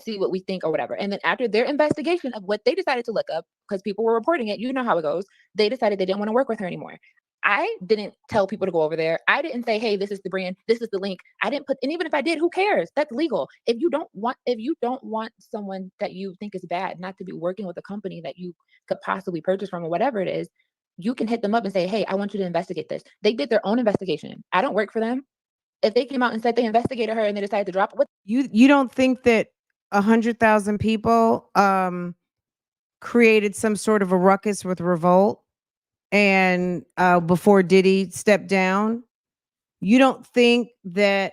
see what we think or whatever. And then after their investigation of what they decided to look up, because people were reporting it, you know how it goes, they decided they didn't want to work with her anymore. I didn't tell people to go over there. I didn't say, hey, this is the brand, this is the link. I didn't put, and even if I did, who cares? That's legal. If you don't want someone that you think is bad not to be working with a company that you could possibly purchase from or whatever it is, you can hit them up and say, hey, I want you to investigate this. They did their own investigation. I don't work for them. If they came out and said they investigated her and they decided to drop it, You don't think that 100,000 people created some sort of a ruckus with revolt and before Diddy stepped down? You don't think that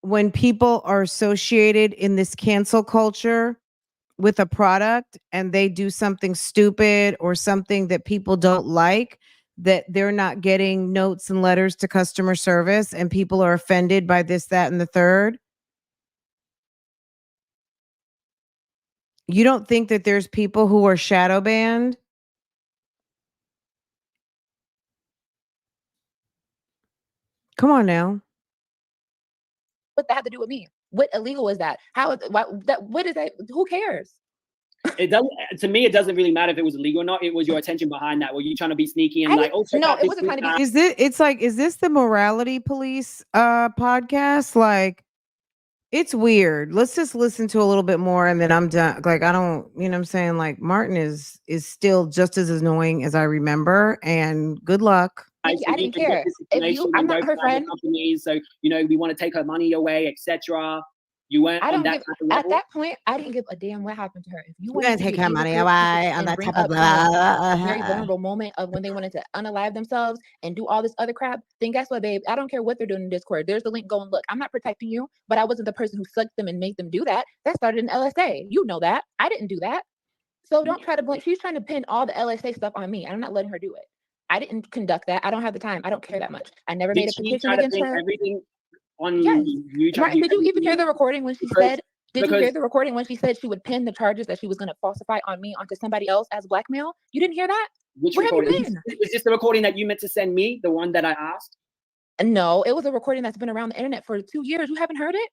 when people are associated in this cancel culture with a product and they do something stupid or something that people don't like, that they're not getting notes and letters to customer service and people are offended by this, that, and the third? You don't think that there's people who are shadow banned? Come on now. what that have to do with me? What illegal is that? What is that? Who cares? It doesn't. To me, it doesn't really matter if it was illegal or not. It was your attention behind that. Were you trying to be sneaky and like, oh, check no, out it this wasn't trying to be. Is this the morality police podcast? Like, it's weird. Let's just listen to a little bit more and then I'm done. Like, I don't, you know what I'm saying? Like, Martin is still just as annoying as I remember, and good luck. I didn't care. I'm not her friend. Companies, so we want to take her money away, etc. You weren't on that type of level. At that point, I didn't give a damn what happened to her. If you We're gonna wanted take to her money away on that type of a very vulnerable moment of when they wanted to unalive themselves and do all this other crap, then guess what, babe? I don't care what they're doing in Discord. There's the link. Go and look. I'm not protecting you, but I wasn't the person who sucked them and made them do that. That started in LSA. You know that. I didn't do that. So don't try to blame. She's trying to pin all the LSA stuff on me. I'm not letting her do it. I didn't conduct that. I don't have the time. I don't care that much. I never made a petition against her. Everything on yes. YouTube. Martin, did you even hear the recording when she said? Did you hear the recording when she said she would pin the charges that she was going to falsify on me onto somebody else as blackmail? You didn't hear that? Which Where recording? have you been? Is this the recording that you meant to send me? The one that I asked? No, it was a recording that's been around the internet for 2 years. You haven't heard it?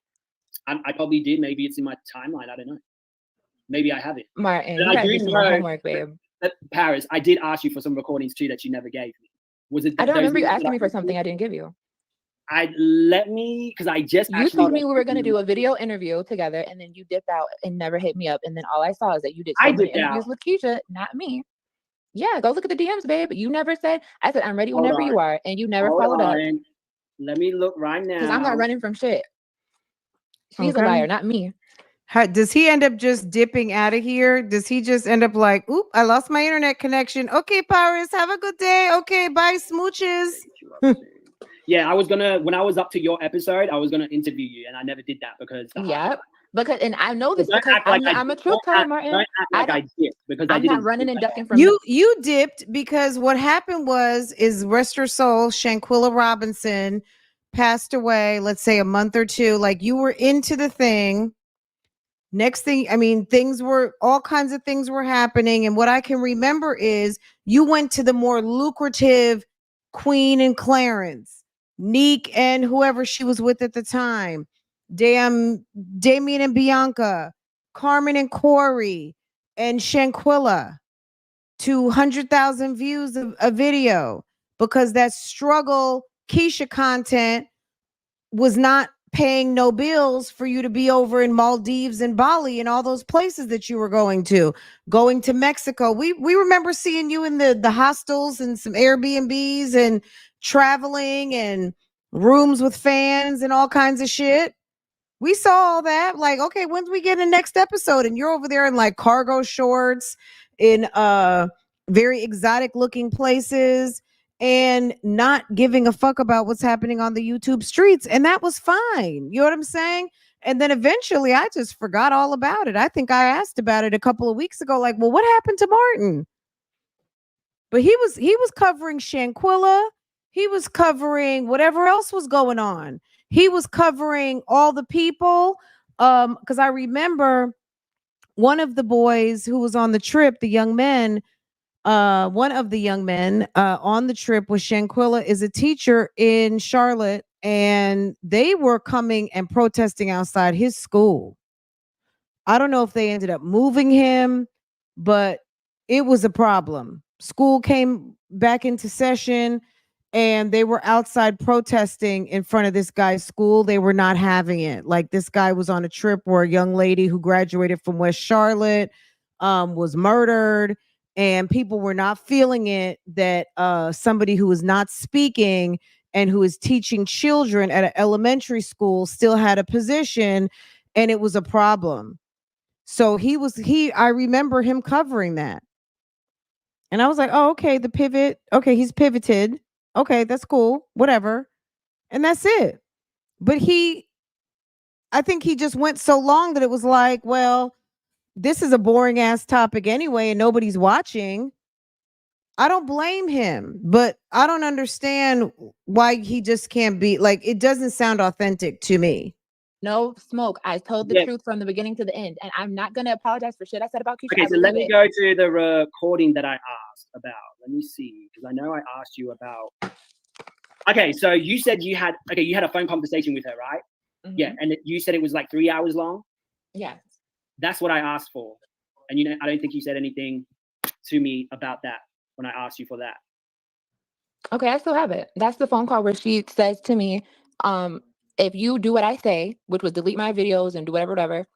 I probably did. Maybe it's in my timeline. I don't know. Maybe I have it. Martin, you gotta do some more homework, babe. Paris, I did ask you for some recordings too that you never gave me. Was it? I don't remember you asking me for something I didn't give you. Because I just you told me we were going to do a video interview together, and then you dipped out and never hit me up, and then all I saw is that you did so many interviews with Kesha, not me. Yeah, go look at the DMs, babe. You never said. I said I'm ready whenever you are, and you never followed up. Let me look right now. Because I'm not running from shit. She's a liar, not me. Does he end up just dipping out of here? Does he just end up like, oop, I lost my internet connection. Okay, Paris, have a good day. Okay, bye, smooches. Yeah, I was gonna, when I was up to your episode, I was gonna interview you, and I never did that because the Yep. Because, and I know this Don't because act like I'm a did. truth teller, Don't Martin. act like I did because I I'm didn't. not running and ducking from You dipped because what happened is rest her soul, Shanquilla Robinson passed away, let's say a month or two. Like you were into the thing. Next thing, I mean, all kinds of things were happening. And what I can remember is you went to the more lucrative Queen and Clarence, Neek and whoever she was with at the time, Damien and Bianca, Carmen and Corey, and Shanquilla, 200,000 views of a video because that struggle Kesha content was not paying no bills for you to be over in Maldives and Bali and all those places that you were going to Mexico. We remember seeing you in the hostels and some Airbnbs and traveling and rooms with fans and all kinds of shit. We saw all that. Like, okay, when do we get a next episode? And you're over there in like cargo shorts in very exotic looking places and not giving a fuck about what's happening on the YouTube streets. And that was fine. You know what I'm saying? And then eventually I just forgot all about it. I think I asked about it a couple of weeks ago, like, well, what happened to Martin? But he was covering Shanquilla. He was covering whatever else was going on. He was covering all the people. Because I remember one of the boys who was on the trip, the young men, one of the young men on the trip with Shanquilla is a teacher in Charlotte, and they were coming and protesting outside his school. I don't know if they ended up moving him, but it was a problem. School came back into session and they were outside protesting in front of this guy's school. They were not having it. Like this guy was on a trip where a young lady who graduated from West Charlotte was murdered, and people were not feeling it that somebody who was not speaking and who is teaching children at an elementary school still had a position, and it was a problem. So I remember him covering that. And I was like, oh, okay, the pivot. Okay, he's pivoted. Okay, that's cool. Whatever. And that's it. But I think he just went so long that it was like, well, this is a boring ass topic anyway, and nobody's watching. I don't blame him, but I don't understand why he just can't be like, it doesn't sound authentic to me. no smoke. I told the Yeah. truth from the beginning to the end, and I'm not gonna apologize for shit I said about Kesha. Okay, so let me go to the recording that I asked about. Let me see, because I know I asked you about. Okay, so you said you had a phone conversation with her, right? Mm-hmm. Yeah, and you said it was like 3 hours long. Yes. That's what I asked for, and I don't think you said anything to me about that when I asked you for that. Okay, I still have it. That's the phone call where she says to me, if you do what I say, which was delete my videos and do whatever.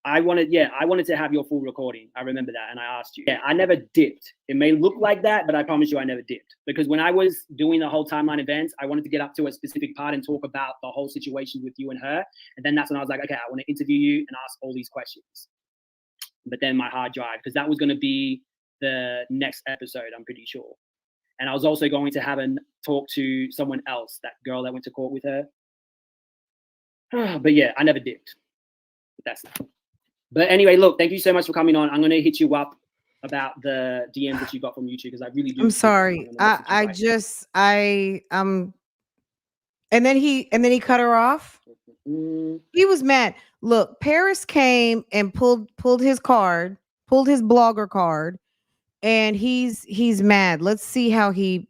I wanted to have your full recording. I remember that, and I asked you. Yeah, I never dipped. It may look like that, but I promise you I never dipped. Because when I was doing the whole timeline events, I wanted to get up to a specific part and talk about the whole situation with you and her. And then that's when I was like, okay, I want to interview you and ask all these questions. But then my hard drive, because that was going to be the next episode, I'm pretty sure. And I was also going to have a talk to someone else, that girl that went to court with her. But yeah, I never dipped. But anyway, look, thank you so much for coming on. I'm going to hit you up about the DMs that you got from YouTube because I really do. I'm sorry. And then he cut her off. He was mad. Look, Paris came and pulled his card, pulled his blogger card, and he's mad. Let's see how he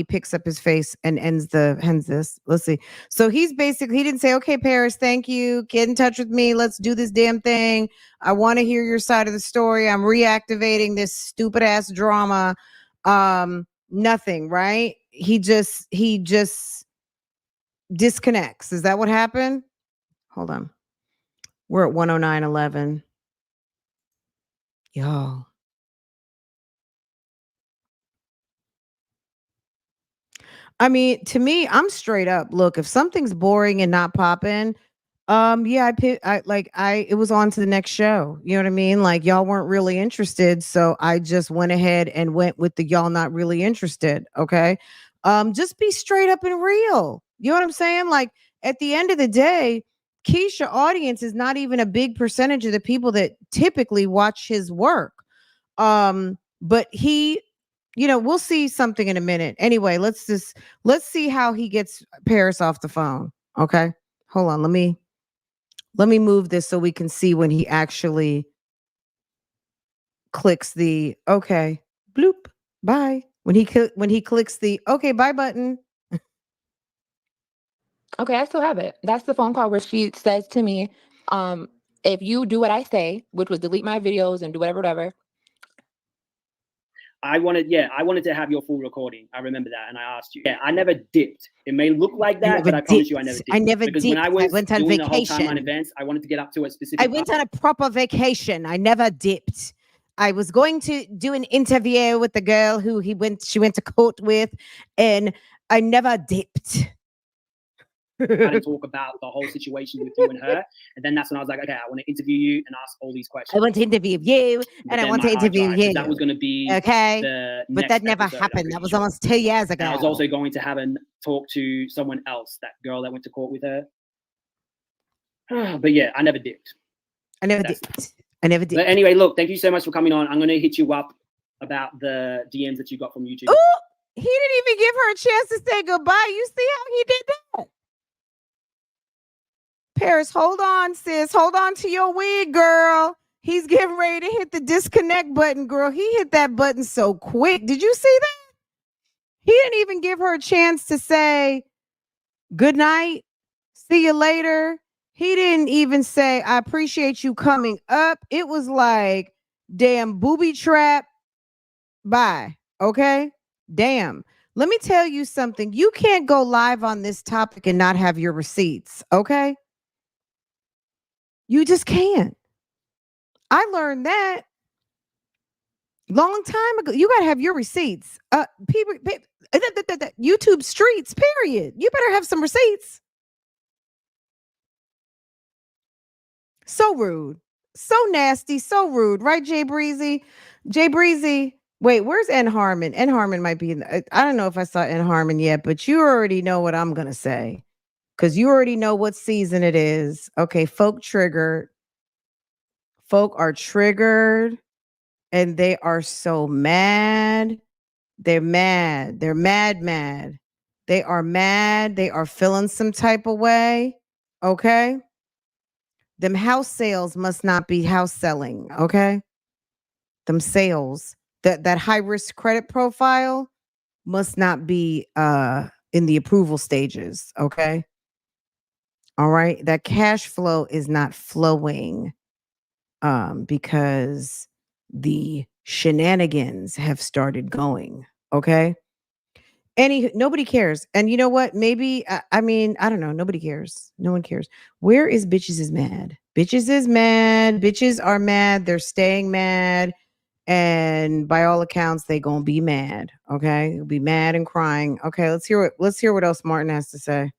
picks up his face and ends this. Let's see. So he didn't say, okay, Paris, thank you. Get in touch with me. Let's do this damn thing. I want to hear your side of the story. I'm reactivating this stupid ass drama. Nothing, right? He just disconnects. Is that what happened? Hold on. We're at 109.11. Yo. I mean, to me, I'm straight up. Look, if something's boring and not popping, Yeah, it was on to the next show. You know what I mean? Like y'all weren't really interested, so I just went ahead and went with the y'all not really interested. Okay. Just be straight up and real. You know what I'm saying? Like at the end of the day, Kesha audience is not even a big percentage of the people that typically watch his work. But he, we'll see something in a minute. Anyway, let's see how he gets Paris off the phone. Okay. Hold on, let me move this so we can see when he actually clicks the okay, bloop, bye. When he clicks the okay, bye button. Okay, I still have it. That's the phone call where she says to me, um, if you do what I say, which was delete my videos and do whatever. I wanted to have your full recording. I remember that, and I asked you. Yeah, I never dipped. It may look like that, but I promise you, I never dipped. I never because dipped. when I was went on doing vacation. the whole timeline events, I wanted to get up to a specific. I went on a proper vacation. I never dipped. I was going to do an interview with the girl who she went to court with, and I never dipped. to talk about the whole situation with you and her, and then that's when I was like, okay, I want to interview you and ask all these questions. I want to interview you, and I want to interview you. That was going to be okay, but that never happened. That was almost 2 years ago. And I was also going to have a talk to someone else, that girl that went to court with her. But yeah, I never dipped. I never dipped. But anyway, look, thank you so much for coming on. I'm going to hit you up about the DMs that you got from YouTube. Ooh, he didn't even give her a chance to say goodbye. You see how he did that? Paris, hold on, sis. Hold on to your wig, girl. He's getting ready to hit the disconnect button, girl. He hit that button so quick. Did you see that? He didn't even give her a chance to say good night, see you later. He didn't even say, I appreciate you coming up. It was like, damn booby trap. Bye. Okay? Damn. Let me tell you something. You can't go live on this topic and not have your receipts. Okay? You just can't. I learned that long time ago. You got to have your receipts. People, YouTube streets, period. You better have some receipts. So rude. So nasty. So rude. Right, Jay Breezy? Jay Breezy. Wait, where's N Harmon? N Harmon might be in I don't know if I saw N Harmon yet, but you already know what I'm going to say. Because you already know what season it is. Okay, folk triggered. Folk are triggered. And they are so mad. They're mad. They're mad. They are mad. They are feeling some type of way. Okay? Them house sales must not be house selling. Okay? Them sales. That high risk credit profile must not be in the approval stages. Okay? All right? That cash flow is not flowing because the shenanigans have started going. Okay. Nobody cares. And you know what? Maybe, I mean, I don't know. Nobody cares. No one cares. Where is bitches is mad? Bitches is mad. Bitches are mad. They're staying mad. And by all accounts, they gonna be mad. Okay. They'll be mad and crying. Okay. Let's hear what else Martin has to say.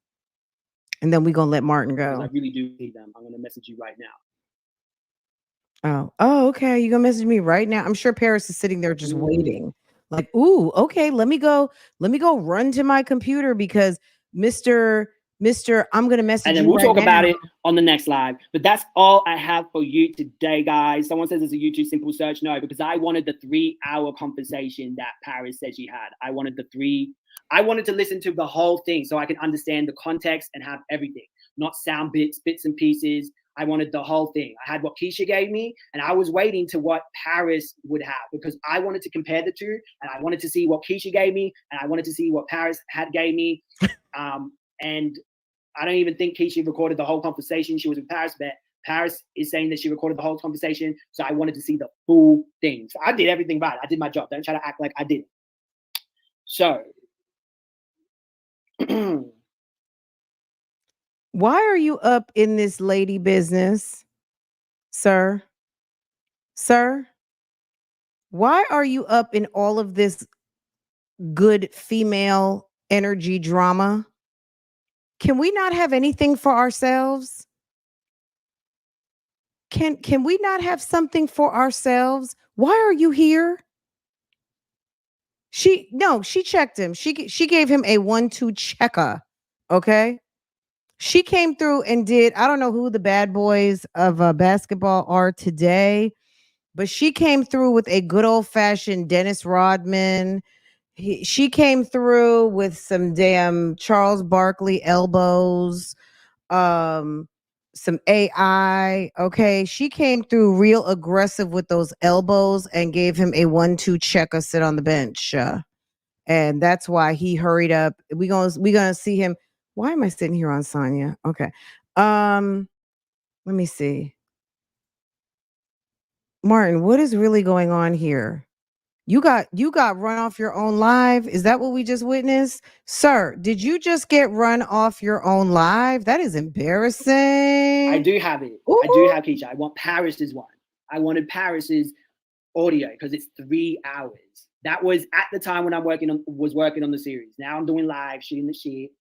And then we're gonna let Martin go. I really do need them. I'm gonna message you right now. Oh, okay. You gonna message me right now? I'm sure Paris is sitting there just waiting. Like, ooh, okay, let me go run to my computer because Mr. I'm gonna message you. And then we'll talk about it on the next live. But that's all I have for you today, guys. Someone says it's a YouTube simple search. No, because I wanted the 3-hour conversation that Paris said she had. I wanted to listen to the whole thing so I can understand the context and have everything, not sound bits and pieces. I wanted the whole thing. I had what Kesha gave me, and I was waiting to what Paris would have because I wanted to compare the two, and I wanted to see what Kesha gave me, and I wanted to see what Paris gave me. And I don't even think Kesha recorded the whole conversation. She was with Paris, but Paris is saying that she recorded the whole conversation. So I wanted to see the full thing. So I did everything right. I did my job. Don't try to act like I didn't. So. Why are you up in this lady business, sir? Sir? Why are you up in all of this good female energy drama? Can we not have anything for ourselves? Can we not have something for ourselves? Why are you here? She checked him. She gave him a 1-2 checker. Okay. She came through and did, I don't know who the bad boys of basketball are today, but she came through with a good old fashioned Dennis Rodman. She came through with some damn Charles Barkley elbows, um, some AI. Okay. She came through real aggressive with those elbows and gave him a 1-2 checker sit on the bench. And that's why he hurried up. We gonna see him. Why am I sitting here on Sonya? Okay. Let me see. Martin, what is really going on here? You got run off your own live. Is that what we just witnessed? Sir, did you just get run off your own live? That is embarrassing. I do have it. Ooh. I do have Kesha. I want Paris's one. I wanted Paris's audio because it's 3 hours. That was at the time when I was working on the series. Now I'm doing live, shooting the shit.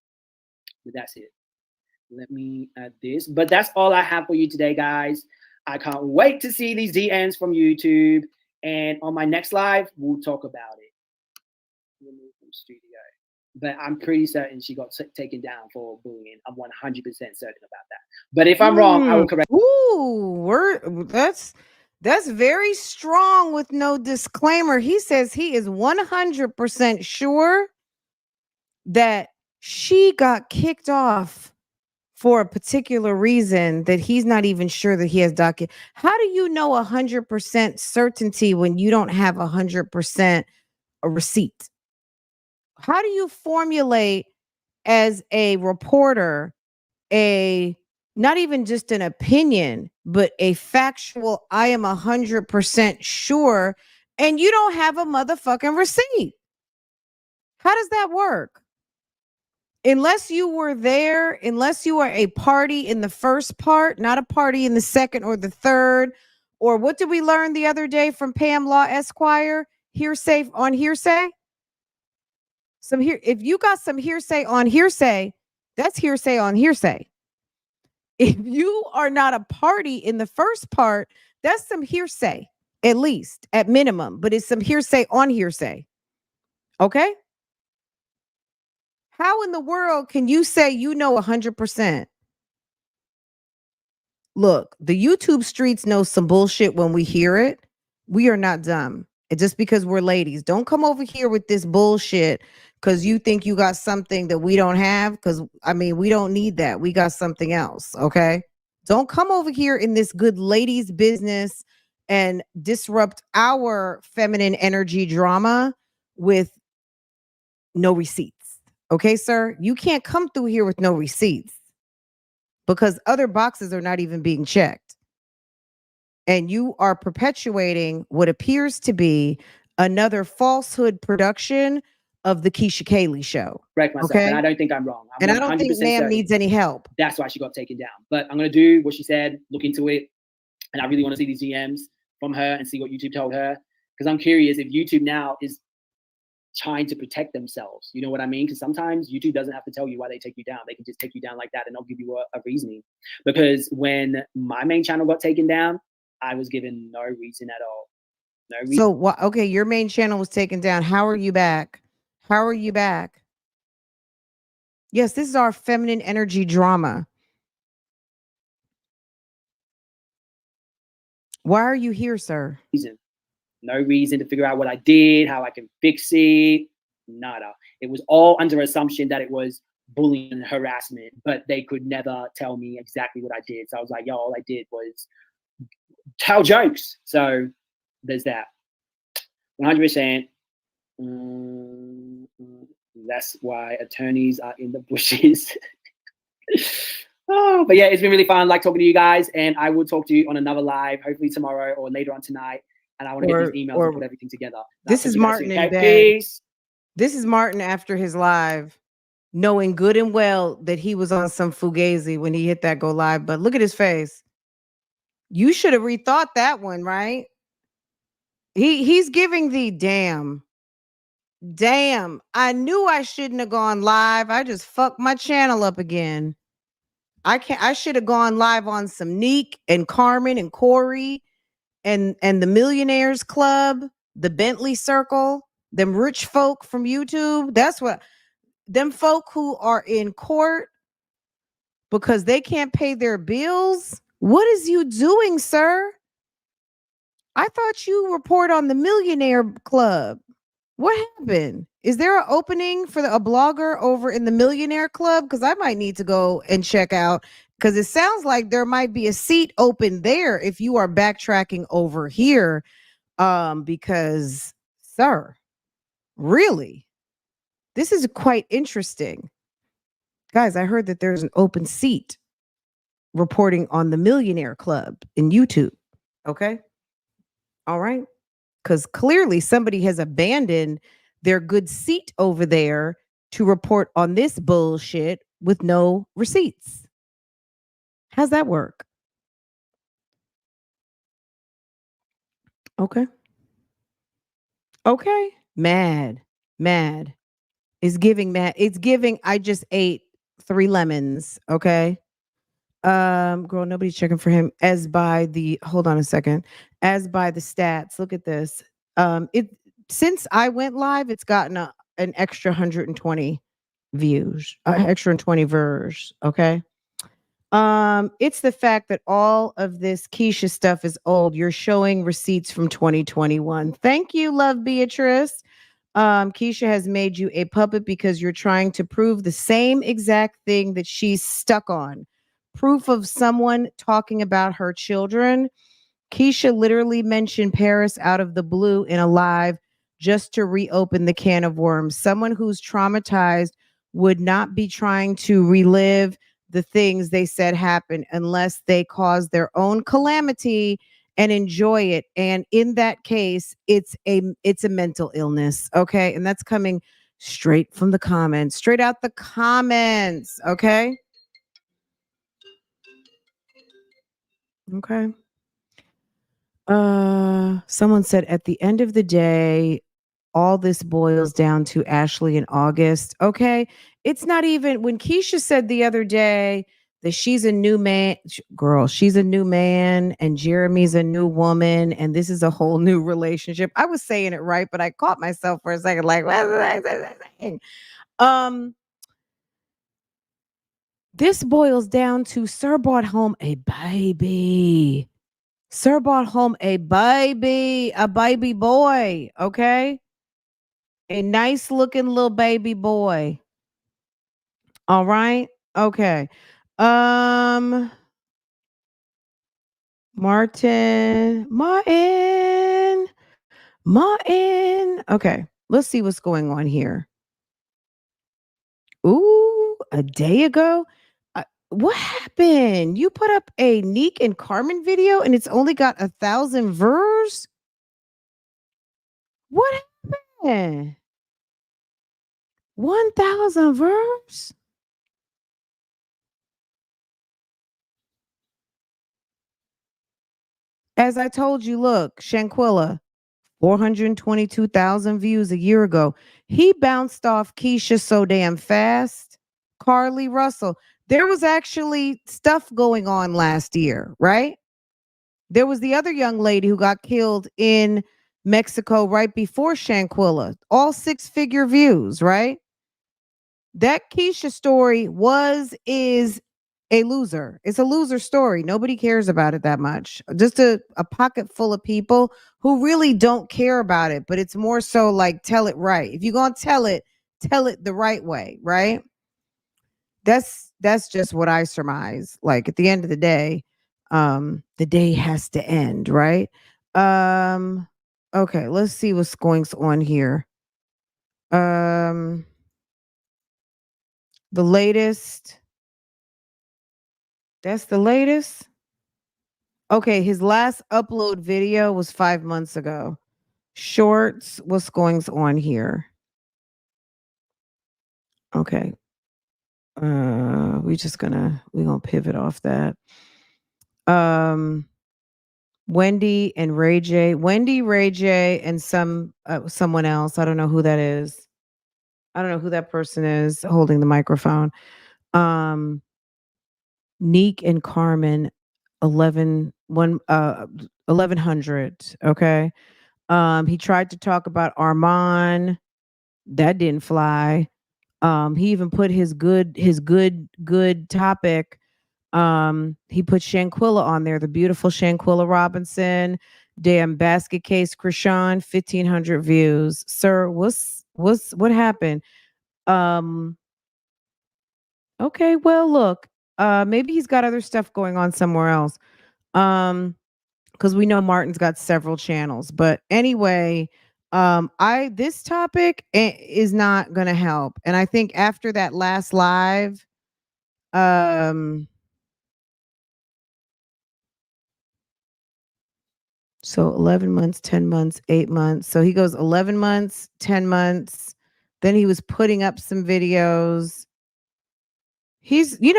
But that's it. Let me add this. But that's all I have for you today, guys. I can't wait to see these DMs from YouTube. And on my next live, we'll talk about it. Remove from studio. But I'm pretty certain she got taken down for bullying. I'm 100% certain about that. But if I'm wrong, I will correct. Ooh, that's very strong with no disclaimer. He says he is 100% sure that she got kicked off for a particular reason that he's not even sure that he has document. How do you know 100% certainty when you don't have 100% a receipt? How do you formulate as a reporter not even just an opinion, but a factual, I am 100% sure, and you don't have a motherfucking receipt? How does that work? Unless you were there, unless you are a party in the first part, not a party in the second or the third, or what did we learn the other day from Pam Law Esquire? Hearsay on hearsay. If you got some hearsay on hearsay, that's hearsay on hearsay. If you are not a party in the first part, that's some hearsay, at least, at minimum, but it's some hearsay on hearsay. Okay? How in the world can you say you know 100%? Look, the YouTube streets know some bullshit when we hear it. We are not dumb. And just because we're ladies, don't come over here with this bullshit because you think you got something that we don't have. Because, I mean, we don't need that. We got something else. Okay. Don't come over here in this good ladies business and disrupt our feminine energy drama with no receipts. Okay, sir? You can't come through here with no receipts because other boxes are not even being checked. And you are perpetuating what appears to be another falsehood production of the Kesha Kaylee show. Correct myself, okay? and I don't think I'm wrong. And I don't think ma'am certain. needs any help. That's why she got taken down. But I'm going to do what she said, look into it. And I really want to see these DMs from her and see what YouTube told her. Because I'm curious if YouTube now is trying to protect themselves. You know what I mean? Because sometimes YouTube doesn't have to tell you why they take you down. They can just take you down like that and not give you a reasoning. Because when my main channel got taken down, I was given no reason at all. No reason. So, okay, your main channel was taken down. How are you back? How are you back? Yes, this is our feminine energy drama. Why are you here, sir? No reason to figure out what I did, how I can fix it. Nada. It was all under assumption that it was bullying and harassment, but they could never tell me exactly what I did. So I was like, yo, all I did was tell jokes. So there's that. 100%. That's why attorneys are in the bushes. Oh, but yeah, it's been really fun. Like talking to you guys, and I will talk to you on another live, hopefully tomorrow or later on tonight. And I want to get these emails and put everything together. This is Martin in bed. Peace. This is Martin after his live, knowing good and well that he was on some fugazi when he hit that go live. But look at his face. You should have rethought that one, right? He's giving the damn. I knew I shouldn't have gone live. I just fucked my channel up again. I should have gone live on some Neek and Carmen and Corey and the Millionaires Club, the Bentley Circle, them rich folk from YouTube. That's what them folk who are in court because they can't pay their bills. What is you doing, sir? I thought you report on the Millionaire Club. What happened? Is there an opening for a blogger over in the Millionaire Club? Because I might need to go and check out because it sounds like there might be a seat open there if you are backtracking over here. Because, sir, really, this is quite interesting. Guys, I heard that there's an open seat reporting on the Millionaire Club in YouTube. Okay. All right. Because clearly somebody has abandoned their good seat over there to report on this bullshit with no receipts. How's that work? Okay. Okay. Mad. It's giving mad. It's giving I just ate 3 lemons. Okay. Girl, nobody's checking for him. As by the hold on a second. As by the stats, look at this. It since I went live, it's gotten an extra 120 views, extra 20 views. Okay. It's the fact that all of this Kesha stuff is old. You're showing receipts from 2021. Thank you, love Beatrice. Kesha has made you a puppet because you're trying to prove the same exact thing that she's stuck on. Proof of someone talking about her children. Kesha literally mentioned Paris out of the blue in a live just to reopen the can of worms. Someone who's traumatized would not be trying to relive the things they said happened unless they cause their own calamity and enjoy it. And in that case, it's a mental illness. Okay. And that's coming straight from the comments, straight out the comments. Okay. Okay. Someone said at the end of the day, all this boils down to Ashley in August. Okay. It's not even when Kesha said the other day that she's a new man, girl, she's a new man and Jeremy's a new woman and this is a whole new relationship. I was saying it right, but I caught myself for a second, like, what was I saying? This boils down to Sir brought home a baby. Sir brought home a baby boy, okay? A nice looking little baby boy. All right? Okay. Um Martin. Okay. Let's see what's going on here. Ooh, a day ago? What happened? You put up a Neek and Carmen video and it's only got 1,000 views? What happened? 1,000 views? As I told you, look, Shanquilla, 422,000 views a year ago. He bounced off Kesha so damn fast. Carly Russell. There was actually stuff going on last year, right? There was the other young lady who got killed in Mexico right before Shanquilla. All 6-figure views, right? That Kesha story is a loser. It's a loser story. Nobody cares about it that much. Just a pocket full of people who really don't care about it, but it's more so like tell it right. If you're going to tell it the right way, right? That's just what I surmise. Like at the end of the day has to end, right? Okay, let's see what's going on here. The latest. That's the latest. Okay, his last upload video was 5 months ago. Shorts, what's going on here? Okay. We're gonna pivot off that. Wendy and Ray J. Wendy, Ray J, and someone else. I don't know who that is. I don't know who that person is holding the microphone. Neek and Carmen 1100. Okay. He tried to talk about Armand. That didn't fly. He even put his good topic. He put Shanquilla on there, the beautiful Shanquilla Robinson. Damn basket case Krishan, 1,500 views. Sir, what happened? Um, okay, well, look, maybe he's got other stuff going on somewhere else. Um, because we know Martin's got several channels. But anyway, I this topic is not gonna help. And I think after that last live, um, so 11 months, 10 months, 8 months. So he goes 11 months, 10 months. Then he was putting up some videos.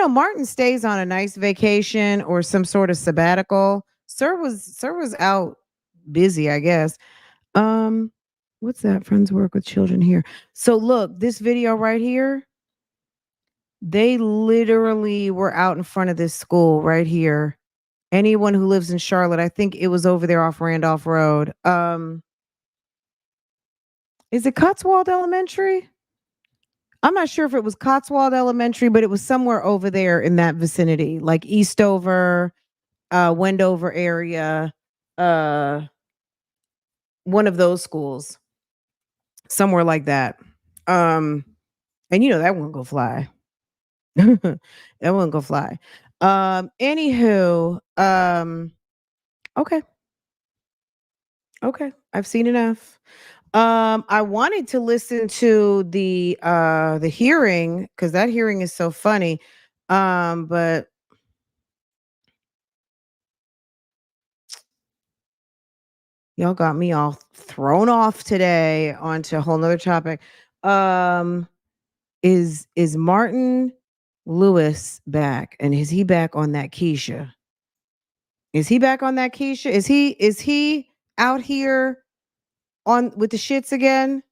Martin stays on a nice vacation or some sort of sabbatical. Sir was out busy, I guess. Um, what's that? Friends work with children here. So look, this video right here, they literally were out in front of this school right here. Anyone who lives in Charlotte, I think it was over there off Randolph Road. Is it Cotswold Elementary? I'm not sure if it was Cotswold Elementary, but it was somewhere over there in that vicinity, like Eastover, Wendover area, uh, one of those schools, somewhere like that. And that won't go fly. That won't go fly. Anywho, okay. Okay. I've seen enough. I wanted to listen to the hearing because that hearing is so funny. But y'all got me all thrown off today onto a whole nother topic. Um, is Martin Lewis back? And is he back on that Kesha? Is he back on that Kesha? Is he out here on with the shits again?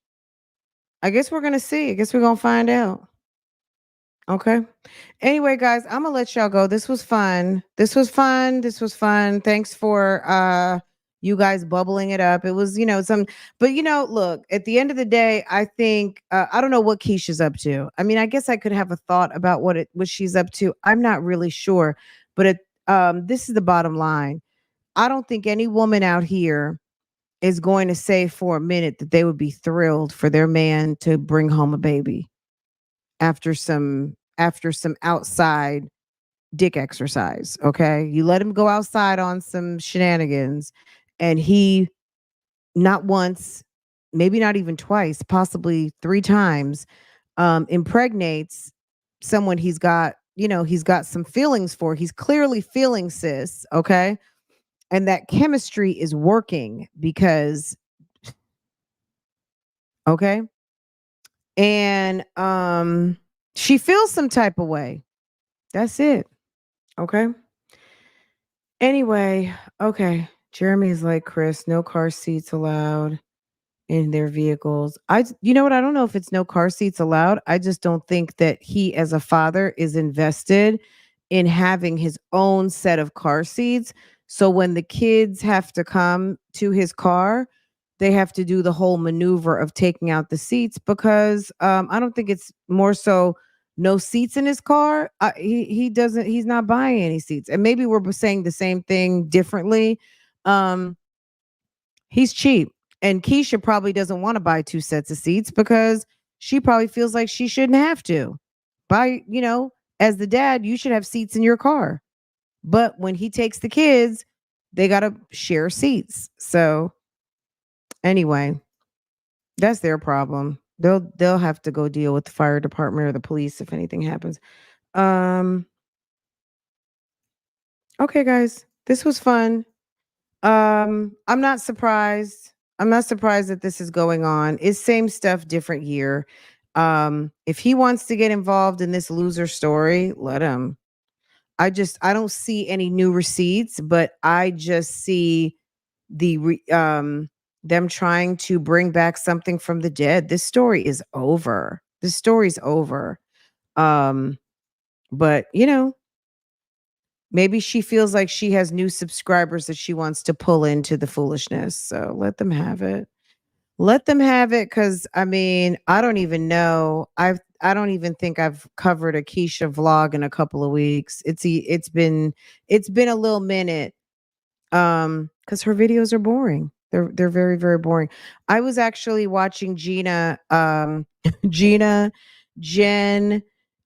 I guess we're gonna see. I guess we're gonna find out. Okay. Anyway, guys, I'm gonna let y'all go. This was fun. This was fun. This was fun. Thanks for you guys bubbling it up. It was, some but look, at the end of the day, I think I don't know what Keisha's up to. I mean, I guess I could have a thought about what she's up to. I'm not really sure, but this is the bottom line. I don't think any woman out here is going to say for a minute that they would be thrilled for their man to bring home a baby after some outside dick exercise. Okay. You let him go outside on some shenanigans and he not once, maybe not even twice, possibly 3 times, impregnates someone he's got some feelings for. He's clearly feeling sis. Okay. And that chemistry is working because okay. And she feels some type of way. That's it. Okay. Anyway, okay. Jeremy's like, Chris, no car seats allowed in their vehicles. You know what? I don't know if it's no car seats allowed. I just don't think that he, as a father, is invested in having his own set of car seats. So when the kids have to come to his car, they have to do the whole maneuver of taking out the seats because I don't think it's more so no seats in his car. He's not buying any seats. And maybe we're saying the same thing differently. Um, he's cheap. And Kesha probably doesn't want to buy 2 sets of seats because she probably feels like she shouldn't have to. As the dad, you should have seats in your car. But when he takes the kids, they got to share seats. So anyway, that's their problem. They'll have to go deal with the fire department or the police if anything happens. Um okay guys, this was fun. I'm not surprised. I'm not surprised that this is going on. It's same stuff, different year. If he wants to get involved in this loser story, let him. I don't see any new receipts, but I just see them trying to bring back something from the dead. This story is over. This story's over. But Maybe she feels like she has new subscribers that she wants to pull into the foolishness. So let them have it. Let them have it, because I mean, I don't even know. I don't even think I've covered a Kesha vlog in a couple of weeks. It's been a little minute. Because her videos are boring. They're very, very boring. I was actually watching Gina, Gina, Jen,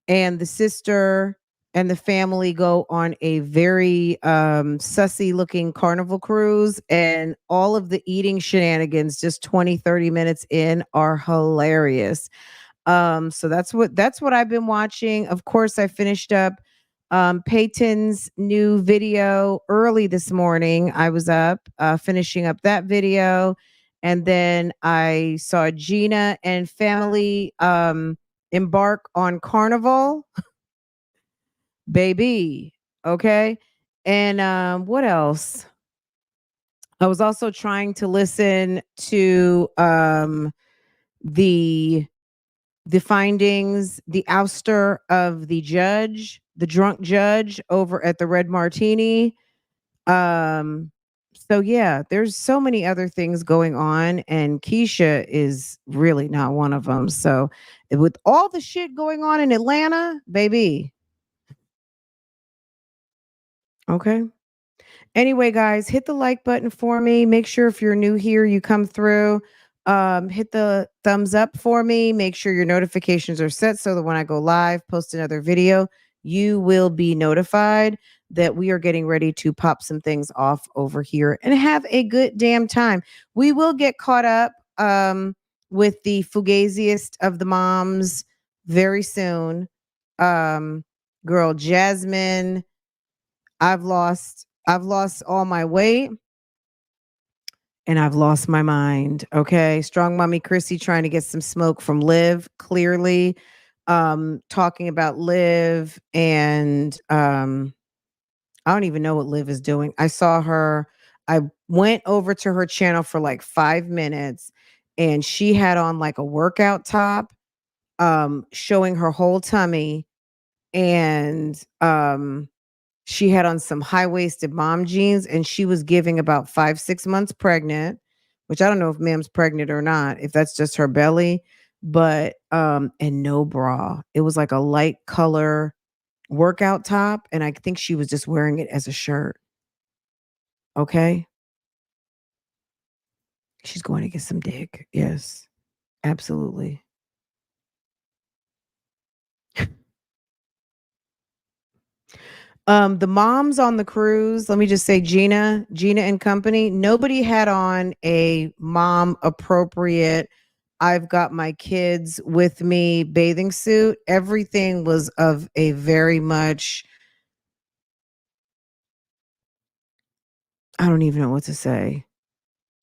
and the sister and the family go on a very sussy looking carnival cruise, and all of the eating shenanigans just 20-30 minutes in are hilarious. So that's what I've been watching. Of course, I finished up Peyton's new video early this morning. I was up finishing up that video, and then I saw Gina and family embark on Carnival, baby. Okay, and what else? I was also trying to listen to the findings, the ouster of the judge, the drunk judge over at the Red Martini. Um, so yeah, there's so many other things going on, and Kesha is really not one of them. So with all the shit going on in Atlanta, baby. Okay. Anyway, guys, hit the like button for me. Make sure if you're new here, you come through. Hit the thumbs up for me. Make sure your notifications are set so that when I go live, post another video, you will be notified that we are getting ready to pop some things off over here and have a good damn time. We will get caught up with the fugaziest of the moms very soon. Girl Jasmine, I've lost all my weight and I've lost my mind. Okay. Strong mommy Chrissy trying to get some smoke from Liv, clearly. Talking about Liv, and I don't even know what Liv is doing. I saw her, I went over to her channel for like 5 minutes, and she had on like a workout top, showing her whole tummy, and she had on some high-waisted mom jeans, and she was giving about 5-6 months pregnant, which I don't know if ma'am's pregnant or not, if that's just her belly, but and no bra. It was like a light color workout top, and I think she was just wearing it as a shirt. Okay? She's going to get some dick. Yes. Absolutely. The moms on the cruise, let me just say Gina and company, nobody had on a mom appropriate, I've got my kids with me bathing suit. Everything was of a very much, I don't even know what to say.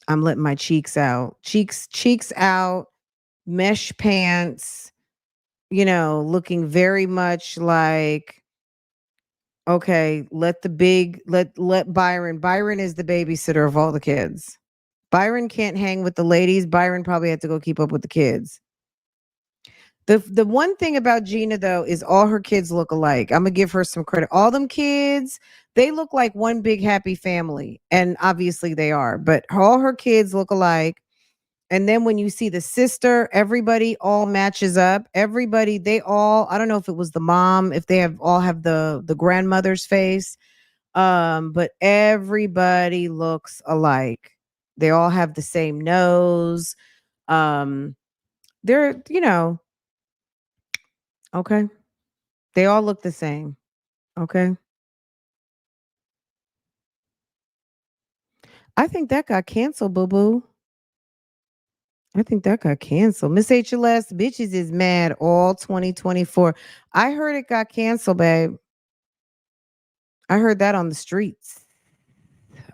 I'm letting my cheeks out. Cheeks out, mesh pants, looking very much like, okay, let Byron is the babysitter of all the kids. Byron can't hang with the ladies. Byron probably had to go keep up with the kids. The one thing about Gina though is all her kids look alike. I'm gonna give her some credit. All them kids, they look like one big happy family, and obviously they are. But all her kids look alike. And then when you see the sister, everybody all matches up. Everybody, they all. I don't know if it was the mom, if they have all have the grandmother's face, but everybody looks alike. They all have the same nose. Um, they're okay. They all look the same. Okay. I think that got canceled, boo boo. I think that got canceled. Miss HLS, bitches is mad all 2024. I heard it got canceled, babe. I heard that on the streets.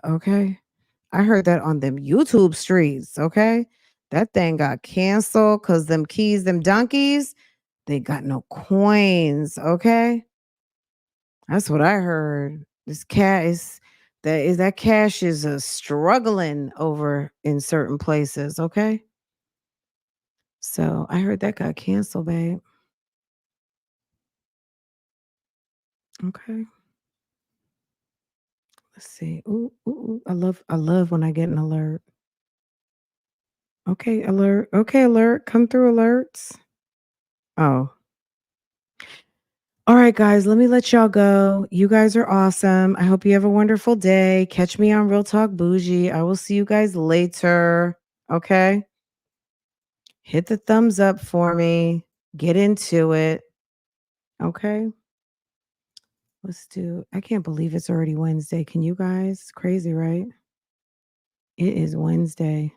Okay. I heard that on them YouTube streets. Okay. That thing got canceled because them keys, them donkeys, they got no coins. Okay. That's what I heard. This cat is that cash is struggling over in certain places. Okay. So I heard that got canceled, babe. Okay. Let's see. Ooh, ooh, ooh. I love when I get an alert. Okay, alert. Okay, alert. Come through alerts. Oh. All right, guys, let me let y'all go. You guys are awesome. I hope you have a wonderful day. Catch me on Real Talk Bougie. I will see you guys later. Okay? Hit the thumbs up for me. Get into it. Okay? I can't believe it's already Wednesday. Can you guys? It's crazy, right? It is Wednesday.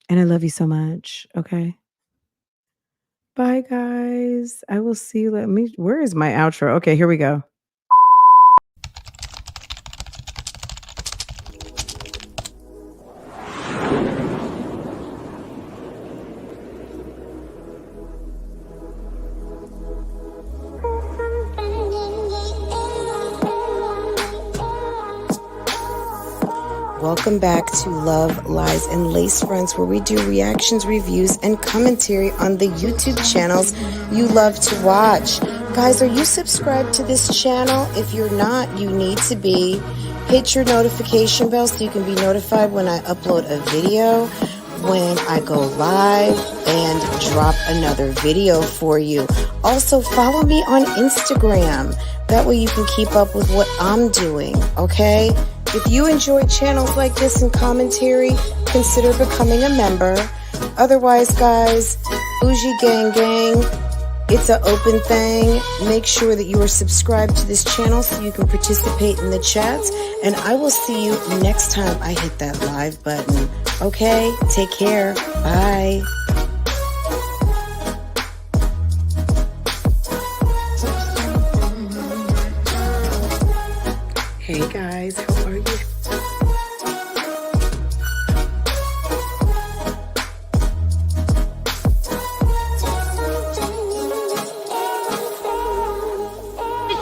And I love you so much. Okay? Bye, guys. I will see you. Where is my outro? Okay, here we go. Welcome back to Love, Lies, and Lace Fronts, where we do reactions, reviews, and commentary on the YouTube channels you love to watch. Guys, are you subscribed to this channel? If you're not, you need to be. Hit your notification bell so you can be notified when I upload a video, when I go live, and drop another video for you. Also, follow me on Instagram. That way you can keep up with what I'm doing, okay? If you enjoy channels like this and commentary, consider becoming a member. Otherwise, guys, Bougie Gang Gang, it's an open thing. Make sure that you are subscribed to this channel so you can participate in the chats. And I will see you next time I hit that live button. Okay? Take care. Bye. Hey guys, how are you?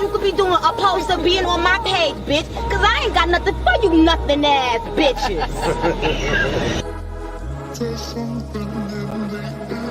You could be doing opposed to being on my page, bitch. Cause I ain't got nothing for you nothing ass bitches. There's something in the air.